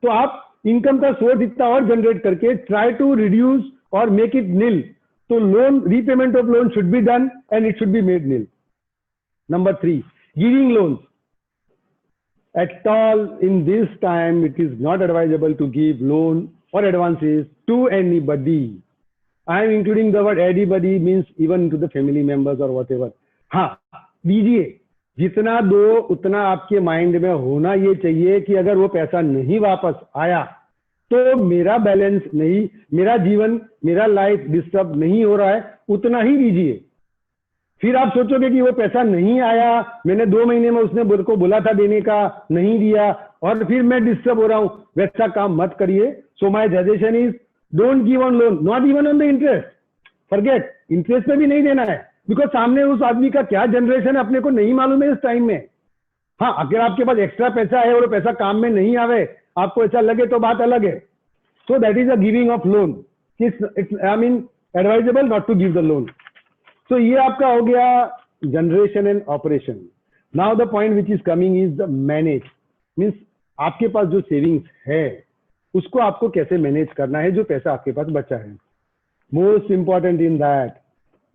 तो आप इनकम का सोर्स इतना और जनरेट करके ट्राई टू रिड्यूस और मेक इट नील। तो loan repayment of loan should be done and it should be made nil. Number 3, giving loans. At all in this time, it is not advisable to give loan or advances to anybody. I am including the word anybody, means even to the family members or whatever. हाँ, दीजिए, जितना दो उतना आपके mind में होना ये चाहिए कि अगर वो पैसा नहीं वापस आया तो मेरा बैलेंस नहीं, मेरा जीवन, मेरा लाइफ डिस्टर्ब नहीं हो रहा है, उतना ही दीजिए। फिर आप सोचोगे कि वो पैसा नहीं आया, मैंने 2 महीने में उसने को बोला था देने का, नहीं दिया और फिर मैं डिस्टर्ब हो रहा हूं, वैसा काम मत करिए। So my suggestion is don't give on loan, not even on the interest. Forget, interest पे भी नहीं देना है, बिकॉज सामने उस आदमी का क्या जनरेशन है अपने को नहीं मालूम है इस टाइम में। हाँ, अगर आपके पास एक्स्ट्रा पैसा है और वो पैसा काम में नहीं आवे, आपको ऐसा लगे तो बात अलग है। So that is a giving of loan. It's I mean advisable not to give the loan. तो ये आपका हो गया generation and operation. Now the point which is coming is the manage, means आपके पास जो सेविंग्स है उसको आपको कैसे मैनेज करना है, जो पैसा आपके पास बचा है। Most important in that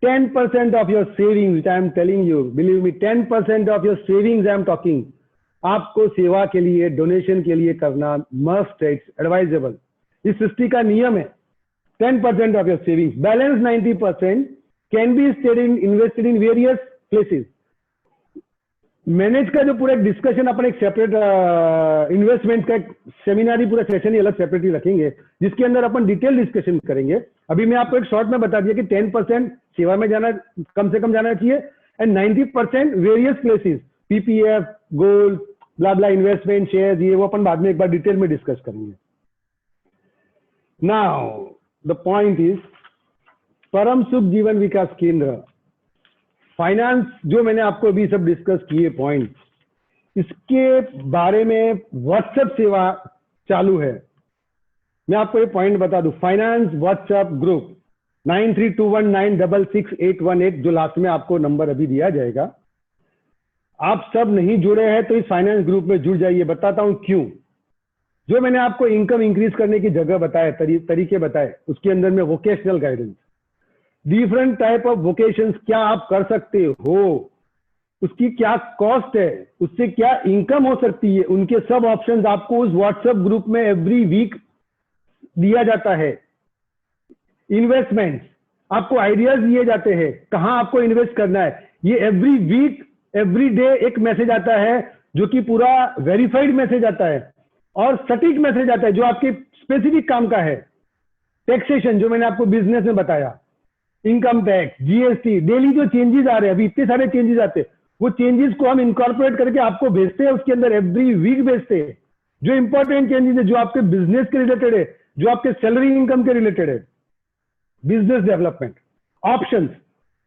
10% of your savings, I am telling you, believe me, 10% of your savings I am talking, आपको सेवा के लिए, डोनेशन के लिए करना मस्ट, इट्स एडवाइजेबल। इस सृष्टि का नियम है 10% of your savings, balance 90% can be invested in various places. Manage का जो पूरा डिस्कशन अपन एक सेपरेट इन्वेस्टमेंट का सेमिनारी पूरा सेशन ही अलग सेपरेटली रखेंगे, जिसके अंदर अपन डिटेल डिस्कशन करेंगे। अभी मैं आपको एक शॉर्ट में बता दिया कि 10% सेवा में जाना, कम से कम जाना चाहिए, and 90% various places, PPF, gold, blah blah, investment, share, ये वो अपन बाद में एक बार डिटेल में डिस्कस करेंगे। नाउ द पॉइंट इज परम सुख जीवन विकास केंद्र फाइनेंस, जो मैंने आपको अभी सब डिस्कस किए पॉइंट, इसके बारे में व्हाट्सएप सेवा चालू है। मैं आपको ये पॉइंट बता दूं, फाइनेंस व्हाट्सएप ग्रुप 9321966818, जो लास्ट में आपको नंबर अभी दिया जाएगा। आप सब नहीं जुड़े हैं तो इस फाइनेंस ग्रुप में जुड़ जाइए। बताता हूं क्यों। जो मैंने आपको इनकम इंक्रीज करने की जगह बताए, तरीके बताए, उसके अंदर में vocational guidance, different type of vocations क्या आप कर सकते हो, उसकी क्या कॉस्ट है, उससे क्या इनकम हो सकती है, उनके सब ऑप्शंस आपको उस व्हाट्सएप ग्रुप में एवरी वीक दिया जाता है। इन्वेस्टमेंट्स, आपको आइडियाज दिए जाते हैं कहां आपको इन्वेस्ट करना है। ये एवरी वीक, एवरी डे एक मैसेज आता है जो कि पूरा वेरीफाइड मैसेज आता है और सटीक मैसेज आता है जो आपके स्पेसिफिक काम का है। टैक्सेशन, जो मैंने आपको बिजनेस में बताया, इनकम टैक्स, जीएसटी, डेली जो चेंजेस आ रहे हैं, अभी इतने सारे चेंजेस आते हैं, वो चेंजेस को हम इनकॉर्पोरेट करके आपको भेजते हैं, उसके अंदर एवरी वीक भेजते हैं। जो इंपॉर्टेंट चेंजेस है, जो आपके बिजनेस के रिलेटेड है, जो आपके सैलरी इनकम के रिलेटेड है, बिजनेस डेवलपमेंट ऑप्शंस,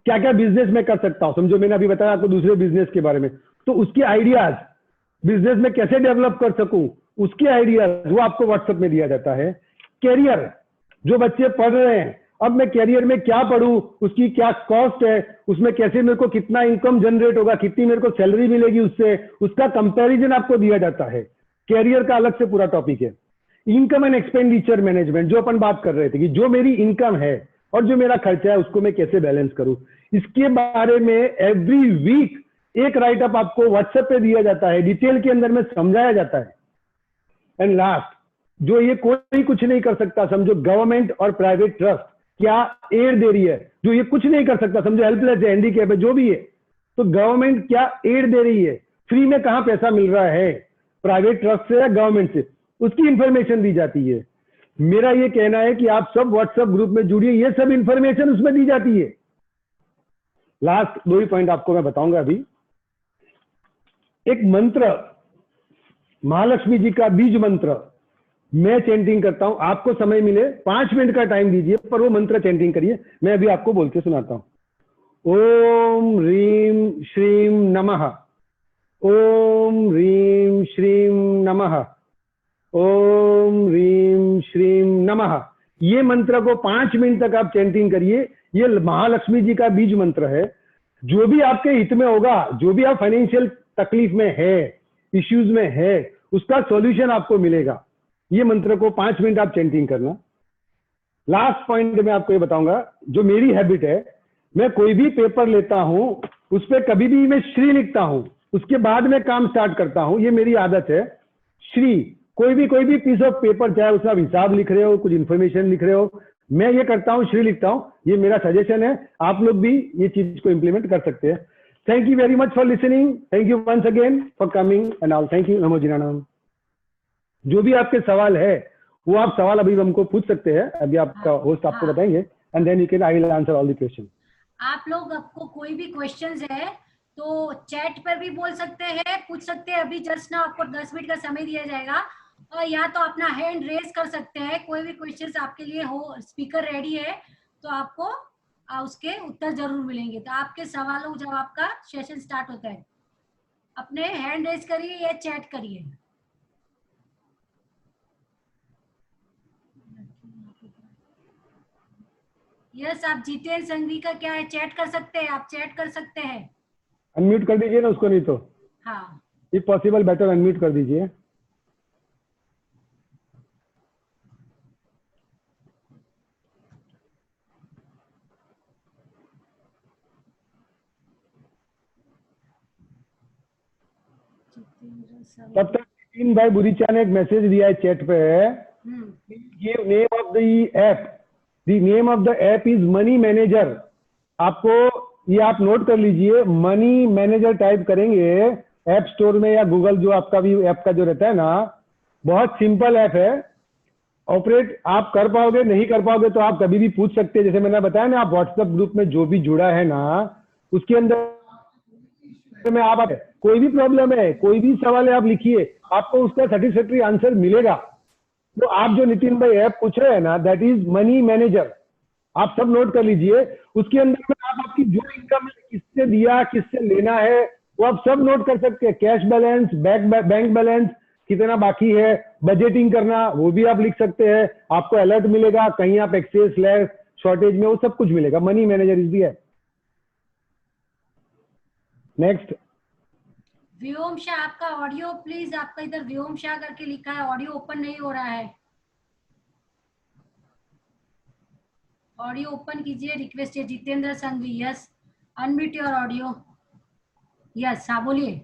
क्या क्या बिजनेस में कर सकता हूं, समझो मैंने अभी बताया आपको दूसरे बिजनेस के बारे में, तो उसके आइडियाज, बिजनेस में कैसे डेवलप कर सकूं, उसके आइडियाज वो आपको व्हाट्सएप में दिया जाता है। कैरियर, जो बच्चे पढ़ रहे हैं, अब मैं कैरियर में क्या पढ़ूं, उसकी क्या कॉस्ट है, उसमें कैसे मेरे को कितना इनकम जनरेट होगा, कितनी मेरे को सैलरी मिलेगी उससे, उसका कंपैरिजन आपको दिया जाता है। कैरियर का अलग से पूरा टॉपिक है। इनकम एंड एक्सपेंडिचर मैनेजमेंट, जो अपन बात कर रहे थे कि जो मेरी इनकम है और जो मेरा खर्चा है उसको मैं कैसे बैलेंस करूं, इसके बारे में एवरी वीक एक राइट अप आपको व्हाट्सएप पे दिया जाता है, डिटेल के अंदर में समझाया जाता है। एंड लास्ट, जो ये कोई कुछ नहीं कर सकता, समझो गवर्नमेंट और प्राइवेट ट्रस्ट क्या एड दे रही है, जो ये कुछ नहीं कर सकता, समझो हेल्पलेस है, हैंडीकैप है, जो भी है, तो गवर्नमेंट क्या एड दे रही है, फ्री में कहां पैसा मिल रहा है, प्राइवेट ट्रस्ट से या गवर्नमेंट से, उसकी इंफॉर्मेशन दी जाती है। मेरा ये कहना है कि आप सब व्हाट्सएप ग्रुप में जुड़िए, ये सब इंफॉर्मेशन उसमें दी जाती है। लास्ट 2 ही पॉइंट आपको मैं बताऊंगा अभी। एक मंत्र, महालक्ष्मी जी का बीज मंत्र मैं चैंटिंग करता हूं, आपको समय मिले 5 मिनट का टाइम दीजिए, पर वो मंत्र चैंटिंग करिए। मैं अभी आपको बोल के सुनाता हूं। ओम ह्रीम श्रीम नमः, ओम ह्रीम श्रीम नमः, ओम ह्रीम श्रीम नमः। ये मंत्र को 5 मिनट तक आप चैंटिंग करिए। ये महालक्ष्मी जी का बीज मंत्र है। जो भी आपके हित में होगा, जो भी आप फाइनेंशियल तकलीफ में है, इश्यूज में है, उसका सॉल्यूशन आपको मिलेगा। ये मंत्र को 5 मिनट आप चैंटिंग करना। लास्ट पॉइंट मैं आपको ये बताऊंगा, जो मेरी हैबिट है, मैं कोई भी पेपर लेता हूं, उस पर कभी भी मैं श्री लिखता हूं, उसके बाद में काम स्टार्ट करता हूं। ये मेरी आदत है। श्री, कोई भी पीस ऑफ पेपर, चाहे उसका हिसाब लिख रहे हो, कुछ इंफॉर्मेशन लिख रहे हो, मैं ये करता हूं, श्री लिखता हूं। ये मेरा सजेशन है, आप लोग भी ये चीज को इंप्लीमेंट कर सकते हैं। Thank you very much for listening. Thank you once again for coming and all. Thank you. नमो जिनानाम। जो भी आपके सवाल है, वो आप सवाल अभी हमको पूछ सकते हैं। अभी आपका होस्ट आपको बताएंगे, and then you can, I will answer all the question. आप लोग, आपको कोई भी क्वेश्चंस है तो चैट पर भी बोल सकते हैं, पूछ सकते हैं। अभी जस्ट ना आपको 10 मिनट का समय दिया जाएगा, और या तो अपना हैंड रेज कर सकते हैं। कोई भी क्वेश्चंस आपके लिए हो, स्पीकर रेडी है, तो आपको उसके उत्तर जरूर मिलेंगे। तो आपके सवालों जवाब का सेशन स्टार्ट होता है। अपने हैंड रेज करिए या चैट करिए। यस, आप जितेंद्र संघवी का क्या है, चैट कर सकते हैं, आप चैट कर सकते हैं। अनम्यूट कर दीजिए ना उसको, नहीं तो हाँ, इफ पॉसिबल बेटर अनम्यूट कर दीजिए। तब तक नितिन भाई बुरीचा ने एक मैसेज दिया है चैट पे, ये name of the app, the name of the app is money manager. आपको ये आप नोट कर लीजिए, मनी मैनेजर टाइप करेंगे ऐप स्टोर में या गूगल, जो आपका भी ऐप का जो रहता है ना, बहुत सिंपल ऐप है। ऑपरेट आप कर पाओगे, नहीं कर पाओगे तो आप कभी भी पूछ सकते हैं। जैसे मैंने बताया ना, आप व्हाट्सएप ग्रुप में जो भी जुड़ा है ना, उसके अंदर में आप कोई भी प्रॉब्लम है, कोई भी सवाल है, आप लिखिए, आपको उसका सेटिस्फैक्टरी आंसर मिलेगा। तो आप जो नितिन भाई ऐप पूछ रहे हैं ना, दैट इज मनी मैनेजर। आप सब नोट कर लीजिए। उसके अंदर में आप आपकी जो इनकम है, किससे दिया, किससे लेना है, वो आप सब नोट कर सकते हैं। कैश बैलेंस, बैंक बैलेंस कितना बाकी है, बजटिंग करना, वो भी आप लिख सकते हैं। आपको अलर्ट मिलेगा, कहीं आप एक्सेस लेस शॉर्टेज में, वो सब कुछ मिलेगा। मनी मैनेजर इज दी है। नेक्स्ट, व्योम शाह, आपका ऑडियो प्लीज, आपका इधर व्योम शाह करके लिखा है, ऑडियो ओपन नहीं हो रहा है। ऑडियो ओपन कीजिए, रिक्वेस्ट है। Jitendra Sanghvi, yes, unmute your audio. Yes, हाँ बोलिए।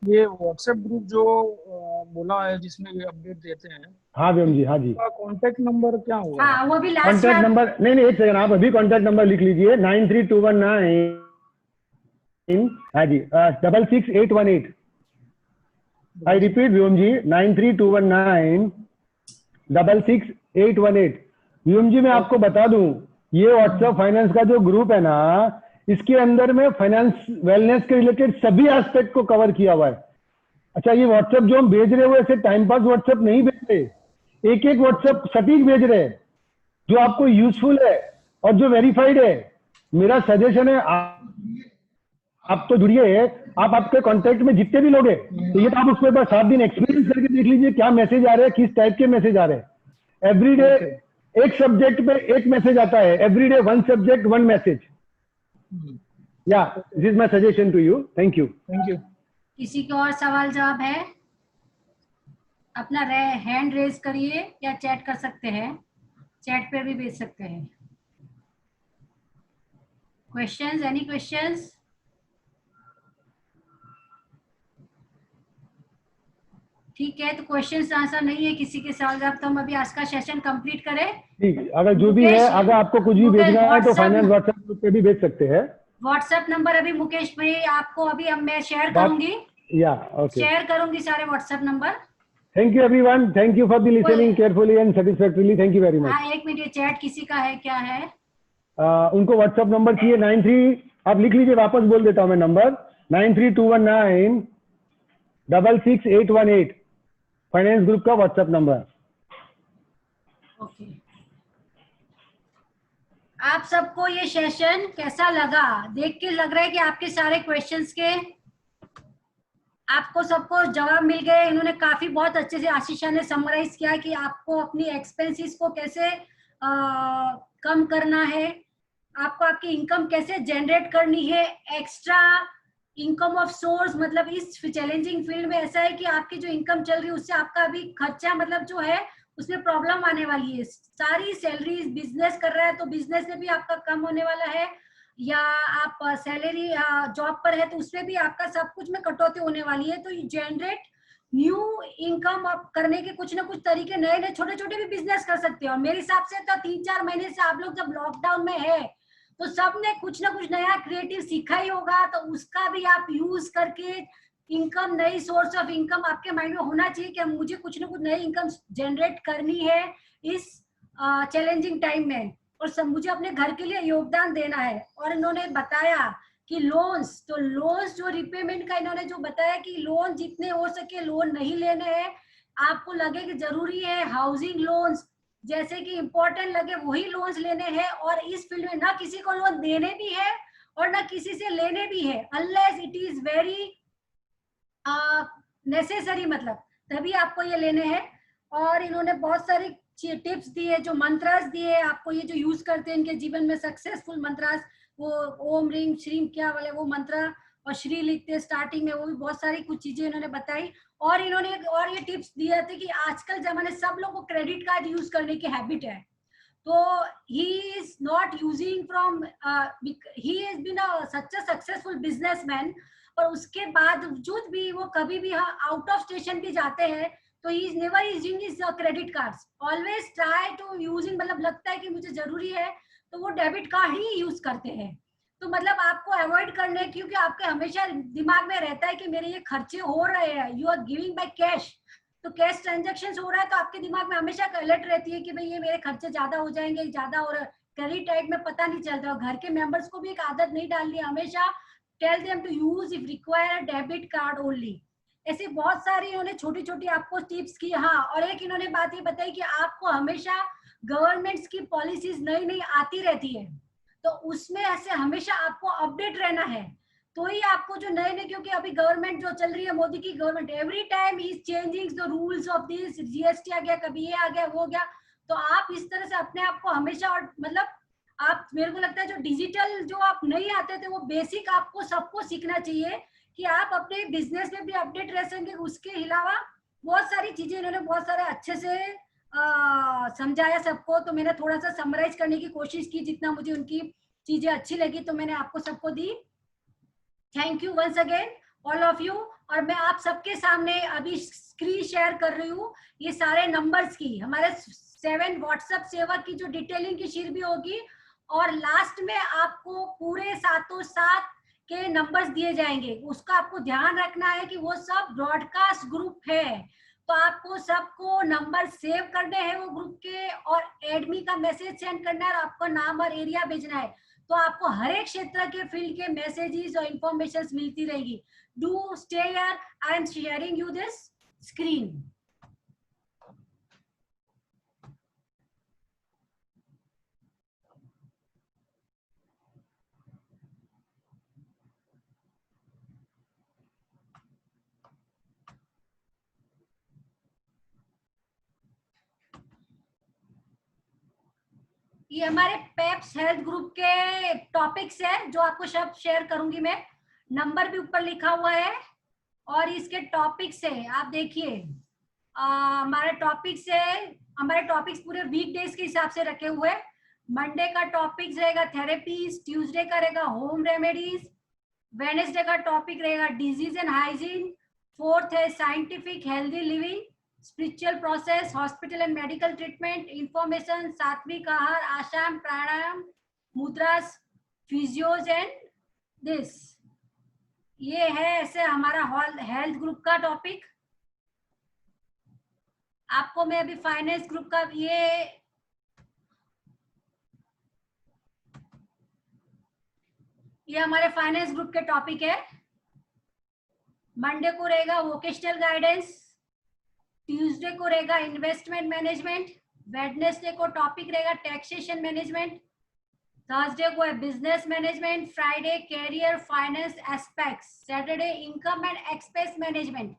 ये व्हाट्सएप ग्रुप जो बोला है, जिसमें ये अपडेट देते हैं, हाँ व्योम जी, हाँ जी, कॉन्टेक्ट नंबर क्या होगा? हाँ, वो भी लास्ट कॉन्टैक्ट नंबर, नहीं एक सेकंड, आप अभी कॉन्टैक्ट नंबर लिख लीजिए, 9321 हाँ जी 66818। आई रिपीट व्योम जी, 9321 66818। व्योम जी मैं आपको बता दूं, ये व्हाट्सएप फाइनेंस का जो ग्रुप है ना, इसके अंदर में फाइनेंस वेलनेस के रिलेटेड सभी एस्पेक्ट को कवर किया हुआ है। अच्छा, ये व्हाट्सएप जो हम भेज रहे हैं, वो ऐसे टाइम पास व्हाट्सएप नहीं भेज रहे, एक एक व्हाट्सएप सटीक भेज रहे हैं, जो आपको यूजफुल है और जो वेरीफाइड है। मेरा सजेशन है, आप तो जुड़िए, आप आपके कांटेक्ट में जितने भी लोग हैं, तो ये तो आप उसको एक बार 7 दिन एक्सपीरियंस करके देख लीजिए, क्या मैसेज आ रहे हैं, किस टाइप के मैसेज आ रहे हैं। एवरीडे एक सब्जेक्ट पे एक मैसेज आता है, everyday 1 subject 1 message. Yeah this is my suggestion to you. Thank you. Thank you. किसी को और सवाल जवाब है? अपना हैंड रेज करिए या चैट कर सकते हैं, चैट पे भी भेज सकते हैं। Questions, any questions? ठीक है, तो क्वेश्चन आंसर नहीं है किसी के सवाल जवाब, तो हम अभी आज का सेशन कंप्लीट करें। ठीक है, अगर जो भी है, मुकेश, अगर आपको कुछ भी मुकेश भेजना है तो फाइनेंस व्हाट्सएप व्हाट्सएप ग्रुप पे भी भेज सकते हैं। व्हाट्सएप नंबर अभी मुकेश भाई आपको अभी अब मैं शेयर बात करूंगी, या ओके। शेयर करूंगी सारे WhatsApp number. Thank you everyone, thank you for the listening carefully and satisfactorily, thank you very much. हाँ, एक मिनट, ये चैट किसी का है क्या है? उनको व्हाट्सएप नंबर चाहिए 93, आप लिख लीजिए, वापस बोल देता हूँ मैं नंबर 9321966818, फाइनेंस ग्रुप का व्हाट्सएप नंबर। ओके, आप सबको ये सेशन कैसा लगा? देख के लग रहा है कि आपके सारे क्वेश्चंस के आपको सबको जवाब मिल गए। इन्होंने काफी बहुत अच्छे से आशीषा ने समराइज किया कि आपको अपनी एक्सपेंसेस को कैसे कम करना है, आपको आपकी इनकम कैसे जनरेट करनी है, एक्स्ट्रा इनकम ऑफ सोर्स, मतलब इस चैलेंजिंग फील्ड में ऐसा है कि आपकी जो इनकम चल रही है उससे आपका अभी खर्चा मतलब जो है उसमें प्रॉब्लम आने वाली है। सारी सैलरी बिजनेस कर रहा है तो बिजनेस में भी आपका कम होने वाला है, या आप सैलरी जॉब पर है तो उसमें भी आपका सब कुछ में कटौती होने वाली है। तो जनरेट न्यू इनकम आप करने के कुछ ना कुछ तरीके, नए नए छोटे छोटे भी बिजनेस कर सकते हो। और मेरे हिसाब से तो 3-4 महीने से आप लोग जब लॉकडाउन में है तो सबने कुछ ना कुछ नया क्रिएटिव सीखा ही होगा, तो उसका भी आप यूज करके इनकम, नई सोर्स ऑफ इनकम आपके माइंड में होना चाहिए कि मुझे कुछ ना कुछ नई इनकम जनरेट करनी है इस चैलेंजिंग टाइम में, और सब मुझे अपने घर के लिए योगदान देना है। और इन्होंने बताया कि लोन्स, तो लोन्स जो रिपेमेंट का इन्होंने जो बताया कि लोन जितने हो सके लोन नहीं लेने हैं। आपको लगे कि जरूरी है हाउसिंग लोन्स जैसे कि इंपॉर्टेंट लगे वही लोन्स लेने हैं, और इस फील्ड में ना किसी को लोन देने भी है और ना किसी से लेने भी है, unless it is very necessary, मतलब तभी आपको ये लेने हैं। और इन्होंने बहुत सारी टिप्स दिए, जो मंत्रास दिए आपको, ये जो यूज करते हैं इनके जीवन में सक्सेसफुल मंत्रास, वो ओम रिंग श्रीम क्या वाले वो मंत्र और श्री लिखते हैं स्टार्टिंग में, वो भी बहुत सारी कुछ चीजें इन्होंने बताई। और इन्होंने और ये टिप्स दिए थे कि आजकल जमाने सब लोगों को क्रेडिट कार्ड यूज करने की हैबिट है, तो he is not using from he has been a such a successful businessman, और उसके बावजूद भी वो कभी भी आउट ऑफ स्टेशन भी जाते हैं तो he is never using his credit cards, always try to using, मतलब लगता है कि मुझे जरूरी है तो वो डेबिट कार्ड ही यूज करते हैं। तो मतलब आपको अवॉइड करने, क्योंकि आपके हमेशा दिमाग में रहता है कि मेरे ये खर्चे हो रहे हैं, you are giving by cash, तो कैश ट्रांजेक्शन हो रहा है तो आपके दिमाग में हमेशा अलर्ट रहती है कि भाई ये मेरे खर्चे ज्यादा हो जाएंगे, ज्यादा हो रहा है। क्रेडिट टाइप में पता नहीं चलता, और घर के मेंबर्स को भी एक आदत नहीं डालनी, हमेशा tell them to use if require debit card only. ऐसे बहुत सारी इन्होंने छोटी छोटी आपको टिप्स की। हाँ, और एक इन्होंने बात ये बताई कि आपको हमेशा गवर्नमेंट्स की पॉलिसीज नई नई आती रहती है, तो उसमें ऐसे हमेशा आपको अपडेट रहना है, तो ही आपको जो नए नए, क्योंकि अभी गवर्नमेंट जो चल रही है मोदी की government, every time is changing the rules of this, GST आ गया, कभी ये आ गया वो गया, तो आप इस तरह से अपने आप को हमेशा, और मतलब आप, मेरे को लगता है जो डिजिटल जो आप नहीं आते थे वो बेसिक आपको सबको सीखना चाहिए कि आप अपने बिजनेस में भी अपडेट रह सकेंगे। उसके अलावा बहुत सारी चीजें इन्होंने बहुत सारे अच्छे से समझाया सबको, तो मैंने थोड़ा सा समराइज करने की कोशिश की, जितना मुझे उनकी चीजें अच्छी लगी तो मैंने आपको सबको दी। Thank you once again all of you. और मैं आप सबके सामने अभी स्क्रीन शेयर कर रही हूँ ये सारे नंबर्स की, हमारे 7 व्हाट्सएप सेवा की जो डिटेलिंग की शीट भी होगी, और लास्ट में आपको पूरे 7 के नंबर्स दिए जाएंगे। उसका आपको ध्यान रखना है कि वो सब ब्रॉडकास्ट ग्रुप है, तो आपको सबको नंबर सेव करने हैं वो ग्रुप के, और एडमी का मैसेज सेंड करना है, और आपको नाम और एरिया भेजना है, तो आपको हर एक क्षेत्र के फील्ड के मैसेजेस और इंफॉर्मेशन मिलती रहेगी। Do stay here, I am sharing you this screen. ये हमारे पेप्स हेल्थ ग्रुप के टॉपिक्स है जो आपको सब शेयर करूंगी मैं, नंबर भी ऊपर लिखा हुआ है, और इसके टॉपिक्स है आप देखिए। हमारे टॉपिक्स है, हमारे टॉपिक्स पूरे वीक डेज के हिसाब से रखे हुए। मंडे का टॉपिक्स रहेगा थेरेपीज, ट्यूसडे का रहेगा होम रेमेडीज, वेडनेसडे का टॉपिक रहेगा डिजीज एंड हाइजीन, 4th है scientific healthy living, spiritual process, hospital and medical treatment, information, सात्विक आहार, आसन, प्राणायाम, मुद्रास, फिजियोज एंड दिस। ये है ऐसे हमारा हेल्थ ग्रुप का टॉपिक। आपको मैं अभी फाइनेंस ग्रुप का ये हमारे फाइनेंस ग्रुप के टॉपिक है। मंडे को रहेगा वोकेशनल गाइडेंस, ट्यूसडे को रहेगा इन्वेस्टमेंट मैनेजमेंट, वेडनेसडे को टॉपिक रहेगा टैक्सेशन मैनेजमेंट, थर्सडे को है business management, Friday career finance aspects, Saturday income and expense management,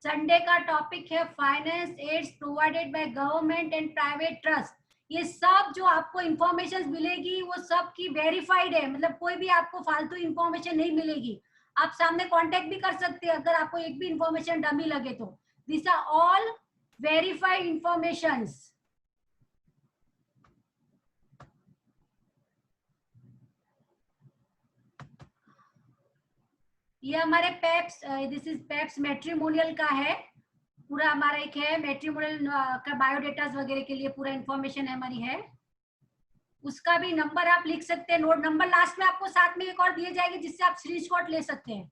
Sunday का टॉपिक है finance aids provided by government and private trust. ये सब जो आपको इंफॉर्मेशन मिलेगी वो सब की वेरीफाइड है, मतलब कोई भी आपको फालतू इंफॉर्मेशन नहीं मिलेगी। आप सामने कांटेक्ट भी कर सकते हैं अगर आपको एक भी इंफॉर्मेशन डमी लगे तो। This are all verified informations. ये हमारे पेप्स, दिस इज पेप्स मैट्रिमोनियल का है, पूरा हमारा एक है मैट्रिमोनियल का बायोडेटास वगैरह के लिए पूरा इंफॉर्मेशन हमारी है। उसका भी नंबर आप लिख सकते हैं, नोट नंबर लास्ट में आपको साथ में एक और दिए जाएगी जिससे आप स्क्रीनशॉट ले सकते हैं।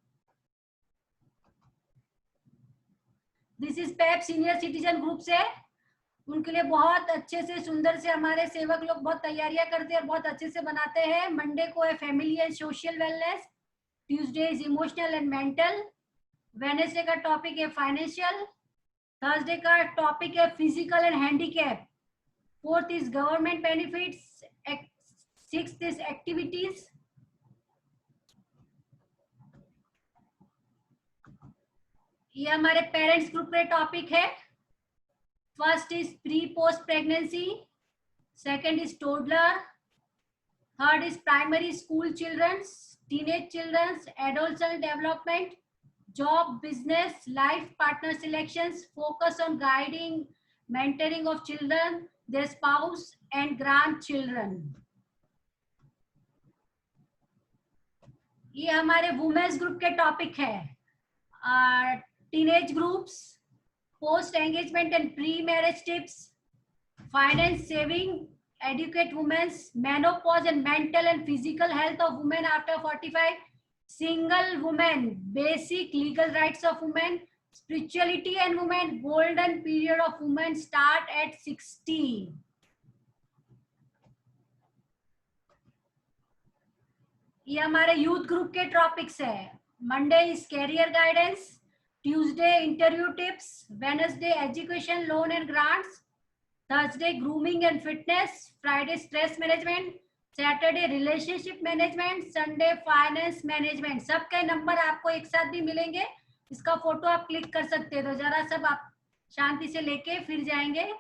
This is Pep senior citizen group से, उनके लिए बहुत अच्छे से सुंदर से हमारे सेवक लोग बहुत तैयारियां करते हैं और बहुत अच्छे से बनाते हैं। मंडे को है family and social wellness, Tuesday is emotional and mental, Wednesday का टॉपिक है फाइनेंशियल, थर्सडे का टॉपिक है physical and handicap, fourth is government benefits, sixth is activities, ये हमारे पेरेंट्स ग्रुप के टॉपिक है। First is pre post pregnancy, second is toddler, third is primary school childrens, teenage childrens, adolescent development, job, business, life partner selections, focus on guiding, mentoring of children, their spouse and grandchildren. ये हमारे women's group के topic है। Teenage groups, post engagement and pre marriage tips, finance saving, educate women's, menopause and mental and physical health of women after 45, single woman, basic legal rights of women, spirituality and women, golden period of women start at 60. ये हमारे youth group के topics है। Monday is career guidance, Tuesday interview tips, Wednesday education loan and grants, Thursday grooming and fitness, Friday stress management, Saturday relationship management, Sunday finance management. सबके number आपको एक साथ भी मिलेंगे, इसका फोटो आप क्लिक कर सकते हैं। तो जरा सब आप शांति से लेके फिर जाएंगे।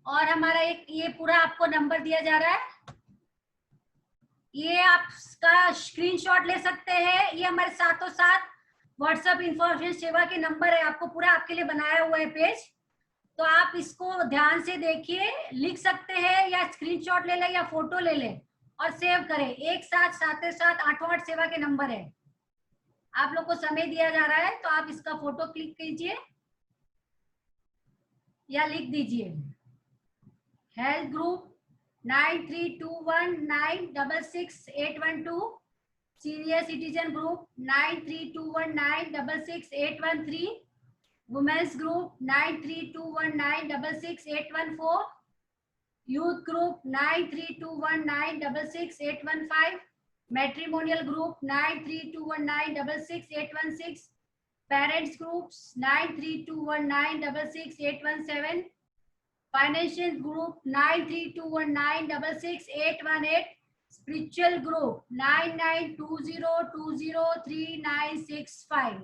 और हमारा एक ये पूरा आपको नंबर दिया जा रहा है, ये आप इसका स्क्रीनशॉट ले सकते हैं। ये हमारे साथों साथ व्हाट्सएप इंफॉर्मेशन सेवा के नंबर है, आपको पूरा आपके लिए बनाया हुआ है पेज, तो आप इसको ध्यान से देखिए, लिख सकते हैं या स्क्रीनशॉट ले लें या फोटो ले लें और सेव करें। एक साथ साथ 8 सेवा के नंबर है, आप लोग को समय दिया जा रहा है तो आप इसका फोटो क्लिक कीजिए या लिख दीजिए। Health group 9321966812, senior citizen group 9321966813, womens group 9321966814, youth group 9321966815, matrimonial group 9321966816, parents groups 9321966817, financial group 9321966818, spiritual group 9920203965।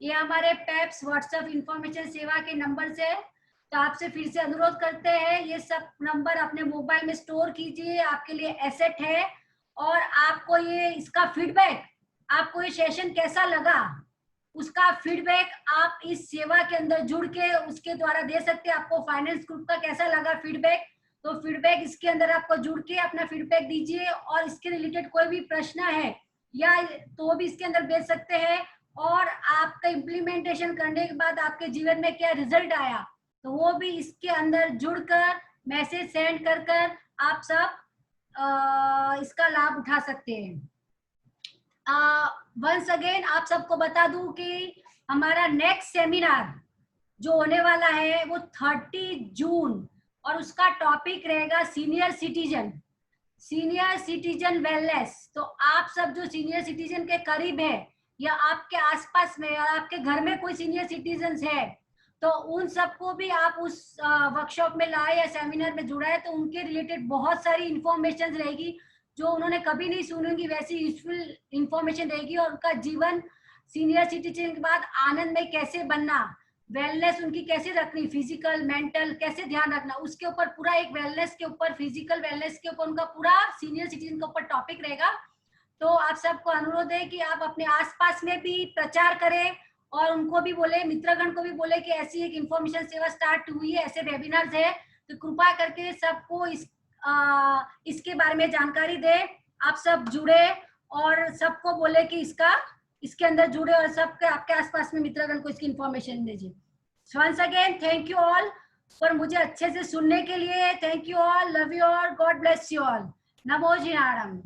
ये हमारे पेप्स व्हाट्सएप इंफॉर्मेशन सेवा के नंबर से। तो आपसे फिर से अनुरोध करते हैं, ये सब नंबर अपने मोबाइल में स्टोर कीजिए, आपके लिए एसेट है। और आपको ये इसका फीडबैक, आपको ये सेशन कैसा लगा उसका फीडबैक आप इस सेवा के अंदर जुड़ के उसके द्वारा दे सकते हैं। आपको फाइनेंस ग्रुप का कैसा लगा फीडबैक, तो फीडबैक इसके अंदर आपको जुड़ के अपना फीडबैक दीजिए, और इसके रिलेटेड कोई भी प्रश्न है या तो भी इसके अंदर भेज सकते हैं। और आपका इम्प्लीमेंटेशन करने के बाद आपके जीवन में क्या रिजल्ट आया, तो वो भी इसके अंदर जुड़कर मैसेज सेंड कर कर आप सब इसका लाभ उठा सकते हैं। वंस अगेन आप सबको बता दूं कि हमारा नेक्स्ट सेमिनार जो होने वाला है वो 30 जून, और उसका टॉपिक रहेगा सीनियर सिटीजन वेलनेस। तो आप सब जो सीनियर सिटीजन के करीब है या आपके आसपास में या आपके घर में कोई सीनियर सिटीजन है, तो उन सबको भी आप उस वर्कशॉप में लाए या सेमिनार में जुड़ाए, तो उनके रिलेटेड बहुत सारी इंफॉर्मेशन रहेगी जो उन्होंने कभी नहीं सुनी होंगी, वैसी यूजफुल इंफॉर्मेशन रहेगी। और उनका जीवन सीनियर सिटीजन के बाद आनंद में कैसे बनना, वेलनेस उनकी कैसे रखनी, फिजिकल मेंटल कैसे ध्यान रखना, उसके ऊपर पूरा एक वेलनेस के ऊपर, फिजिकल वेलनेस के ऊपर उनका पूरा सीनियर सिटीजन के ऊपर टॉपिक रहेगा। तो आप सबको अनुरोध है कि आप अपने आसपास में भी प्रचार करें और उनको भी बोले, मित्रगण को भी बोले कि ऐसी एक इंफॉर्मेशन सेवा स्टार्ट हुई है, ऐसे वेबिनार्स है, तो कृपा करके सबको इसके बारे में जानकारी दे। आप सब जुड़े और सबको बोले कि इसके अंदर जुड़े, और सबके आपके आसपास में मित्रगण को इसकी इंफॉर्मेशन दीजिए। Once again thank you all पर मुझे अच्छे से सुनने के लिए। Thank you all, love you all, God bless you all. नमो जिनाराम।